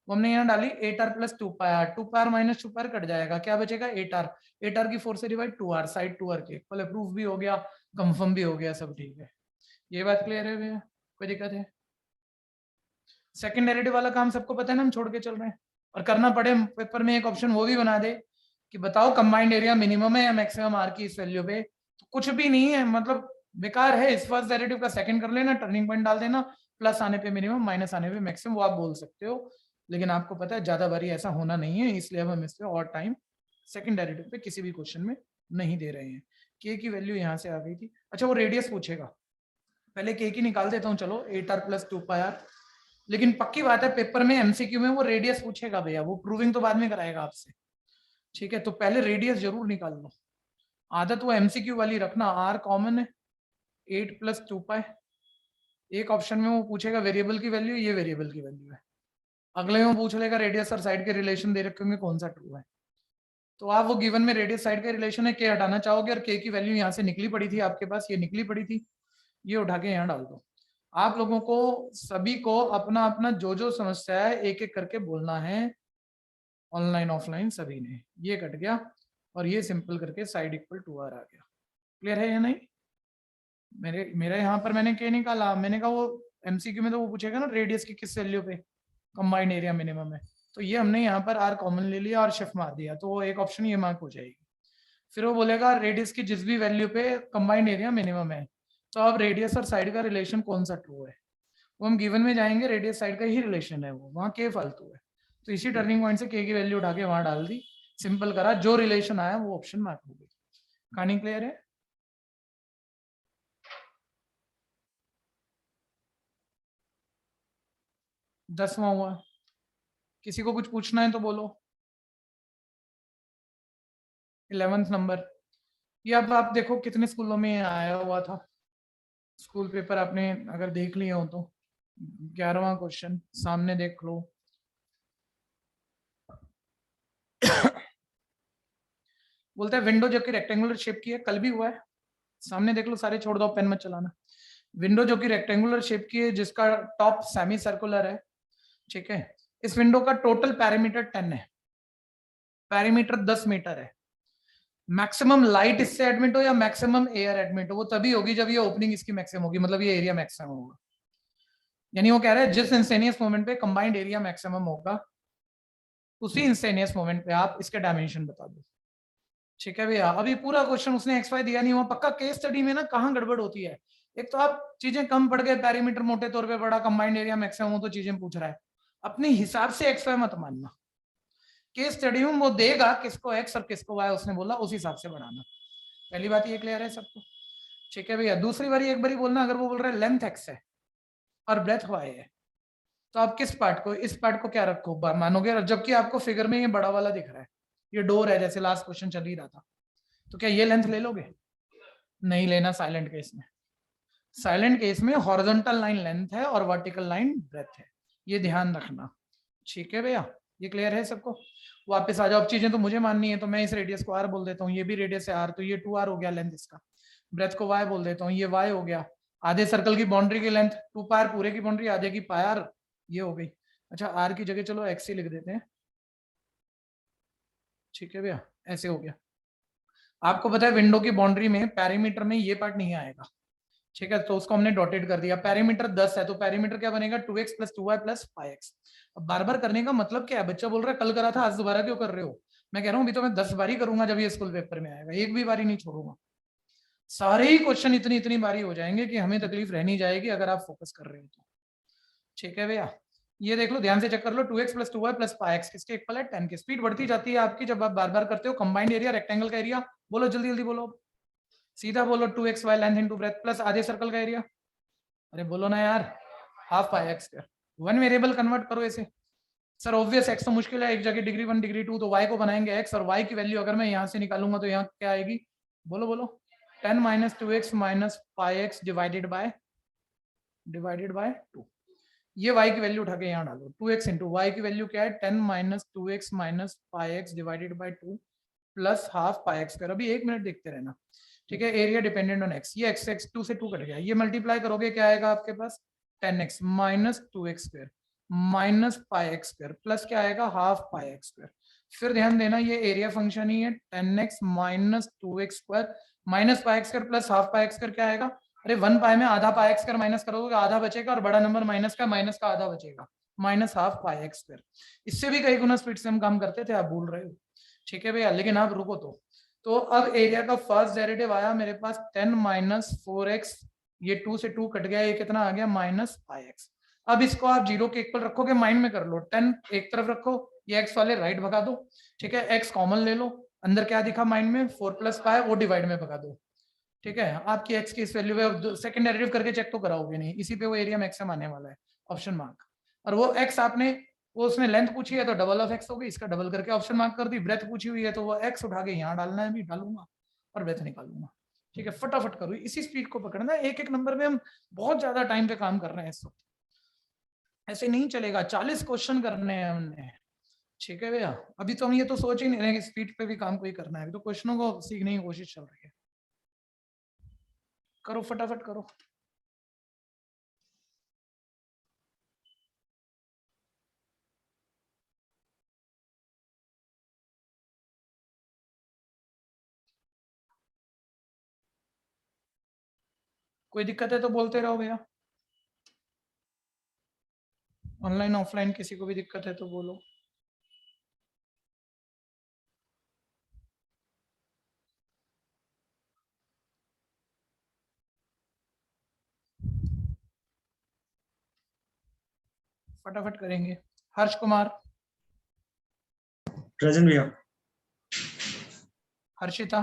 वो हमने यहाँ डाली 8r plus 2πr, 2πr minus 2πr cut जाएगा, क्या बचेगा 8r, 8r की 4 से डिवाइड 2r, साइड 2r के इक्वल है, प्रूफ भी हो गया, कंफर्म भी हो गया, सब ठीक है। ये बात क्लियर है भैया, कोई दिक्कत है? सेकंड डेरिवेटिव वाला काम सबको पता है ना, हम छोड़ के चल रहे हैं, और करना पड़े पेपर में एक ऑप्शन वो भी बना दे कि बताओ कंबाइंड एरिया मिनिमम है या मैक्सिमम आर की इस वैल्यू पे, तो कुछ भी नहीं है, मतलब बेकार है, इस फर्स्ट डेरिवेटिव का सेकंड कर लेना, टर्निंग पॉइंट डाल देना, प्लस आने पे मिनिमम, माइनस आने पे मैक्सिमम, वो आप बोल सकते हो, लेकिन आपको पता है ज्यादा बारी ऐसा होना नहीं है, इसलिए अब हम इस पे और टाइम सेकंड डेरिवेटिव पे किसी भी क्वेश्चन में नहीं दे रहे हैं। के की वैल्यू यहाँ से आ गई थी, अच्छा वो रेडियस पूछेगा, पहले के की निकाल देता हूँ, चलो 8r प्लस 2πr, लेकिन पक्की बात है पेपर में एमसीक्यू में वो रेडियस पूछेगा भैया, वो प्रूविंग तो बाद में कराएगा आपसे। ठीक है, तो पहले रेडियस जरूर निकाल लो, आदत वो एमसीक्यू वाली रखना, आर कॉमन है, 8 प्लस 2π, एक ऑप्शन में वो पूछेगा वेरिएबल की वैल्यू, ये वेरिएबल की वैल्यू है, अगले में वो पूछ लेगा रेडियस और साइड के रिलेशन दे रखे होंगे कौन सा ट्रू है, तो आप वो गिवन में रेडियस साइड का रिलेशन है, के हटाना चाहोगे, और के की वैल्यू यहाँ से निकली पड़ी थी आपके पास, ये निकली पड़ी थी, ये उठा के यहाँ डाल दो। आप लोगों को सभी को अपना अपना जो जो समस्या है एक एक करके बोलना है, ऑनलाइन ऑफलाइन सभी ने, ये कट गया, और ये सिंपल करके साइड इक्वल टू आर आ गया, क्लियर है या नहीं? मेरा यहाँ पर मैंने के निकाला, मैंने कहा वो एमसीक्यू में तो वो पूछेगा ना रेडियस की किस वैल्यू पे कंबाइंड एरिया मिनिमम है, तो ये हमने यहाँ पर आर कॉमन ले लिया और शिफ्ट मार दिया, तो वो एक ऑप्शन ये मार्क हो जाएगी। फिर वो बोलेगा रेडियस की जिस भी वैल्यू पे कंबाइंड एरिया मिनिमम है, तो अब रेडियस और साइड का रिलेशन कौन सा ट्रू है, वो हम गिवन में जाएंगे, रेडियस साइड का ही रिलेशन है, वो वहाँ के फालतू है, तो इसी टर्निंग पॉइंट से के की वैल्यू उठा के वहां डाल दी, सिंपल करा, जो रिलेशन आया वो ऑप्शन मार्क हो गई। कहानी क्लियर है? दसवां हुआ, किसी को कुछ पूछना है तो बोलो। 11th नंबर, ये अब आप देखो कितने स्कूलों में आया हुआ था, स्कूल पेपर आपने अगर देख लिए हो तो 11वां क्वेश्चन सामने देख लो। बोलता है विंडो जो कि रेक्टेंगुलर शेप की है, कल भी हुआ है, सामने देख लो सारे, छोड़ दो पेन मत चलाना। विंडो जो कि रेक्टेंगुलर शेप की है जिसका टॉप सेमी सर्कुलर है, ठीक है, इस विंडो का टोटल पैरामीटर 10 है, पैरामीटर 10 मीटर है, मैक्सिमम लाइट इससे एडमिट हो या मैक्सिमम एयर एडमिट हो, वो तभी होगी जब ये ओपनिंग इसकी मैक्सिमम होगी, मतलब ये एरिया मैक्सिमम होगा, यानी वो कह रहे हैं जिस इंस्टेनियस मोमेंट पे कंबाइंड एरिया मैक्सिमम होगा उसी इंस्टेनियस मोमेंट पे आप इसके डायमेंशन बता दो। ठीक है भैया, अभी पूरा क्वेश्चन उसने एक्स वाई दिया नहीं हुआ, पक्का केस स्टडी में ना कहाँ गड़बड़ होती है, एक तो आप चीजें कम पड़ गए, पैरीमीटर मोटे तौर पे पड़ा, कंबाइंड एरिया मैक्सिमम हो तो चीजें पूछ रहा है, अपने हिसाब से एक्स वाई मत मानना, केस स्टडी में वो देगा किसको एक्स और किसको वाई उसने बोला उस हिसाब से बढ़ाना, पहली बात ये क्लियर है सबको? ठीक है भैया, दूसरी बारी एक बारी बोलना, अगर वो बोल रहा है लेंथ एक्स है और ब्रेथ वाई है, तो आप किस पार्ट को, इस पार्ट को क्या रखो मानोगे, जबकि आपको फिगर में ये बड़ा वाला दिख रहा है, ये डोर है, जैसे लास्ट क्वेश्चन चल ही रहा था, तो क्या ये लेंथ ले लोगे? नहीं लेना साइलेंट केस में, साइलेंट केस में हॉरिजॉन्टल लाइन लेंथ है और वर्टिकल लाइन ब्रेथ है, ये ध्यान रखना। ठीक है भैया, ये क्लियर है सबको? वापस आ जाओ, अब चीजें तो मुझे माननी है, तो मैं इस रेडियस को आर बोल देता हूँ, ये भी रेडियस है आर, तो ये 2r हो गया लेंथ इसका, ब्रेथ को वाई बोल देता हूँ, ये वाई हो गया, आधे सर्कल की बाउंड्री की लेंथ 2πr, पूरे की बाउंड्री आधे की πr, ये हो गई। अच्छा आर की जगह चलो एक्स ही लिख देते हैं, ठीक है भैया, ऐसे हो गया। आपको पता है विंडो की बाउंड्री में पैरीमीटर में ये पार्ट नहीं आएगा, ठीक है, तो उसको हमने डॉटेड कर दिया। पेरीमीटर 10 है तो पेरीमीटर क्या बनेगा 2x + 2y + 5x। अब बार बार करने का मतलब क्या है, बच्चा बोल रहा है कल करा था आज दोबारा क्यों कर रहे हो। मैं कह रहा हूँ अभी तो मैं 10 बारी करूंगा जब ये स्कूल पेपर में आएगा, एक भी बारी नहीं छोड़ूंगा। सारे ही क्वेश्चन इतनी इतनी बारी हो जाएंगे कि हमें तकलीफ रहनी जाएगी अगर आप फोकस कर रहे हो तो। ठीक है भैया, ये देख लो, ध्यान से चेक कर लो, 2x + 2y + 5x किसके इक्वल है 10 के। स्पीड बढ़ती जाती है आपकी जब आप बार बार करते हो। कंबाइंड एरिया रेक्टेंगल का एरिया बोलो, जल्दी जल्दी बोलो, सीधा बोलो, 2xy length into breadth plus आधे सर्कल का एरिया। अरे बोलो ना यार, ½ पाई x square. One variable convert करो इसे। सर ऑब्वियस x तो मुश्किल है, एक जगह डिग्री 1 डिग्री 2, तो y को बनाएंगे x, और y की वैल्यू अगर मैं यहाँ से निकालूंगा तो यहाँ क्या आएगी, बोलो बोलो, 10 - 2x - 5x डिवाइडेड बाय 2। ये y की वैल्यू उठा के यहाँ डालो, 2x इंटू y की वैल्यू क्या है 10 - 2x - 5x divided by 2 plus ½ pi x square. अभी 1 मिनट देखते रहना। ठीक है, एरिया डिपेंडेंट ऑन x, ये x 2 से 2 कट गया, ये मल्टीप्लाई करोगे क्या आएगा आपके पास 10x - 2x square minus pi x square plus क्या आएगा ½ पाई x स्क्वायर। फिर ध्यान देना ये एरिया फंक्शन ही है, 10x - 2x square minus pi x square plus ½ पाई x स्क्वायर क्या आएगा, अरे 1 पाई में आधा पाई x स्क्वायर माइनस करोगे आधा बचेगा, और बड़ा नंबर माइनस का आधा बचेगा, -½ पाई x स्क्वायर। इससे भी कई गुना स्पीड से हम काम करते थे, आप भूल रहे हो। ठीक है भैया, लेकिन आप रुको तो अब एरिया का फर्स्ट डेरिवेटिव आया मेरे पास 10 - 4x, ये 2 से 2 कट गया, ये कितना आ गया -5x। अब इसको आप 0 के इक्वल रखोगे, माइंड में कर लो, 10 एक तरफ रखो, ये x वाले राइट भगा दो। ठीक है, x कॉमन ले लो, अंदर क्या दिखा माइंड में 4 + 5, वो डिवाइड में भगा दो। ठीक है, आपकी x की इस वैल्यू पे सेकंड डेरिवेटिव करके चेक तो कराओगे नहीं, इसी पे वो एरिया मैक्सिमम आने वाला है, ऑप्शन मार्क। और वो x आपने, वो उसने लेंथ पूछी है तो डबल ऑफ x होगी, इसका डबल करके ऑप्शन मार्क कर दी। ब्रेथ पूछी हुई है तो वो x उठा के यहाँ डालना है, भी डालूंगा और ब्रेथ निकालूंगा। ठीक है, फटाफट करो, इसी स्पीड को पकड़ना है। एक एक नंबर में हम बहुत ज्यादा टाइम पे काम कर रहे हैं इस वक्त, ऐसे नहीं चलेगा। 40 क्वेश्चन करने हैं हमने। ठीक है भैया, अभी तो हम ये तो सोच ही नहीं रहे कि स्पीड पे भी काम कोई करना है, अभी तो क्वेश्चनों को सीखने की कोशिश चल रही है। करो फटाफट करो। कोई दिक्कत है तो बोलते रहो भैया, ऑनलाइन ऑफलाइन किसी को भी दिक्कत है तो बोलो। फटाफट करेंगे। हर्ष कुमार, प्रेजेंट भैया। Harshita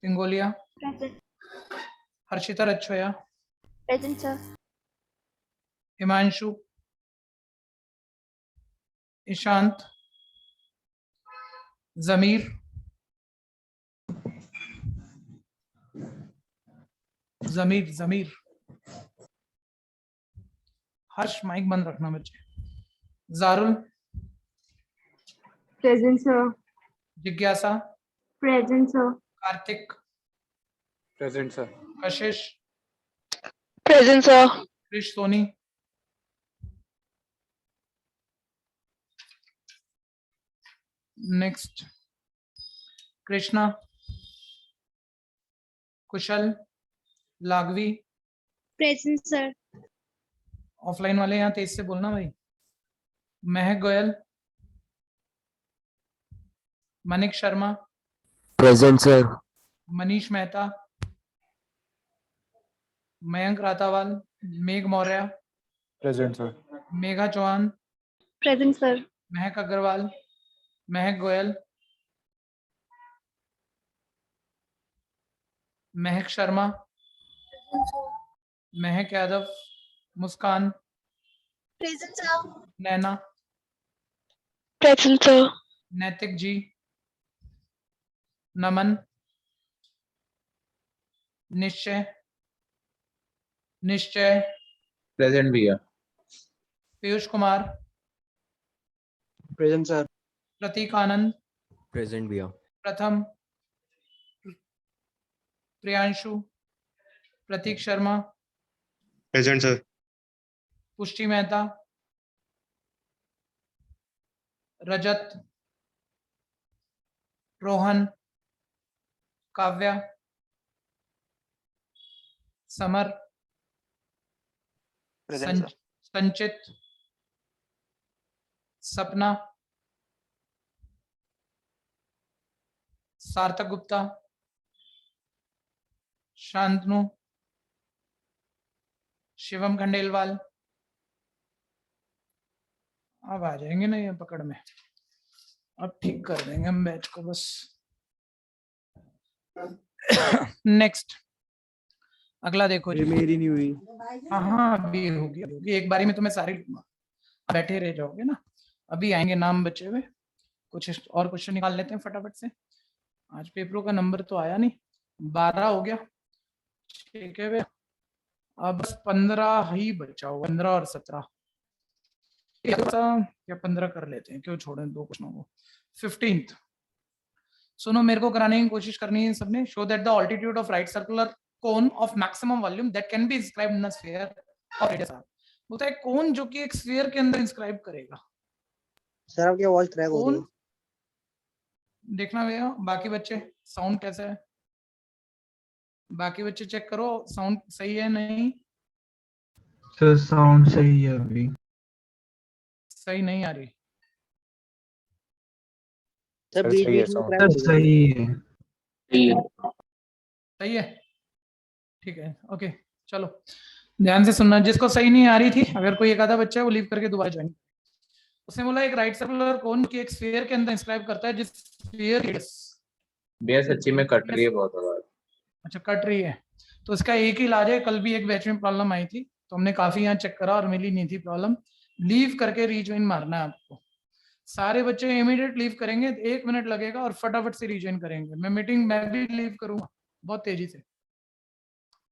Pingolia, Present. Harshita Rachhoya, Present, sir. Himanshu, Ishant, Jameer, Jameer, Harsh mic बंद रखना बच्चे। Jarul, Present, sir. जिज्ञासा, Present, sir. Kartik, Present, sir. Kashish, Present, sir. Krish Soni, next Krishna, Kushal, Laghavi. Present, sir. Offline वाले यहाँ तेज से बोलना भाई। Mahak Goyal, Manik Sharma, present sir. Manish Mehta, Mayank Ratawal, Megh Maurya, present sir. Megha Chauhan, Present, sir. महक अग्रवाल, महक गोयल, महक शर्मा, महक यादव, मुस्कान, Present, sir. नैना, Present, sir. नैतिक जी, नमन, निश्चय, Present, भैया। Piyush Kumar, Present, sir. Pratik Anand, present भैया। Pratham, Priyanshu, Pratik Sharma, present sir. Pushti Mehta, Rajat, Rohan, Kavya, Samar, Present, sir. संचित, सपना, सार्थक गुप्ता, शांतनु, शिवम खंडेलवाल। अब आ जाएंगे ना ये पकड़ में, अब ठीक कर देंगे हम बैच को बस। नेक्स्ट अगला देखो जी। मेरी नहीं हुई। हाँ अभी होगी, एक बारी में तुम्हें सारी लूंगा, बैठे रह जाओगे ना। अभी आएंगे नाम बचे हुए, कुछ और क्वेश्चन निकाल लेते हैं फटाफट से। आज पेपरों का नंबर तो आया नहीं, 12 हो गया, ठीक है भैया। अब बस 15 ही बचा हुआ, 15 और 17 या 15 कर लेते हैं, क्यों छोड़ें दो क्वेश्चनों को। 15th सुनो, मेरे को कराने की कोशिश करनी है सबने। Show that the altitude of right circular cone of maximum volume that can be inscribed in a sphere of radius r। वो है कोन जो कि एक स्फीयर के अंदर इंस्क्राइब करेगा। सर आपकी आवाज क्रैक हो रही है। देखना भैया बाकी बच्चे साउंड कैसा है, बाकी बच्चे चेक करो साउंड सही है नहीं। सर साउंड सही है, अभी सही नहीं आ रही। सर सर, बीच सही है बीच में sound। क्रैक सर हो रही है। सही है। सही है, ठीक है, ओके चलो ध्यान से सुनना। जिसको सही नहीं आ रही थी, अगर कोई एक आधा बच्चा है वो लीव करके दोबारा ज्वाइन। उसने बोला एक राइट सर्कुलर कोन की एक स्फीयर के अंदर इंस्क्राइब करता है जिस स्फीयर रेडियस। भैया सच्ची में कट रही है बहुत आवाज। अच्छा कट रही है, तो इसका एक ही इलाज है। कल भी एक बैच में प्रॉब्लम आई थी, तो हमने काफी यहाँ चेक करा और मिली नहीं थी प्रॉब्लम। लीव करके रीज्वाइन मारना है आपको। सारे बच्चे इमीडिएट लीव करेंगे, 1 मिनट लगेगा और फटाफट से रीज्वाइन करेंगे। मैं मीटिंग मैं भी लीव करूंगा बहुत तेजी से।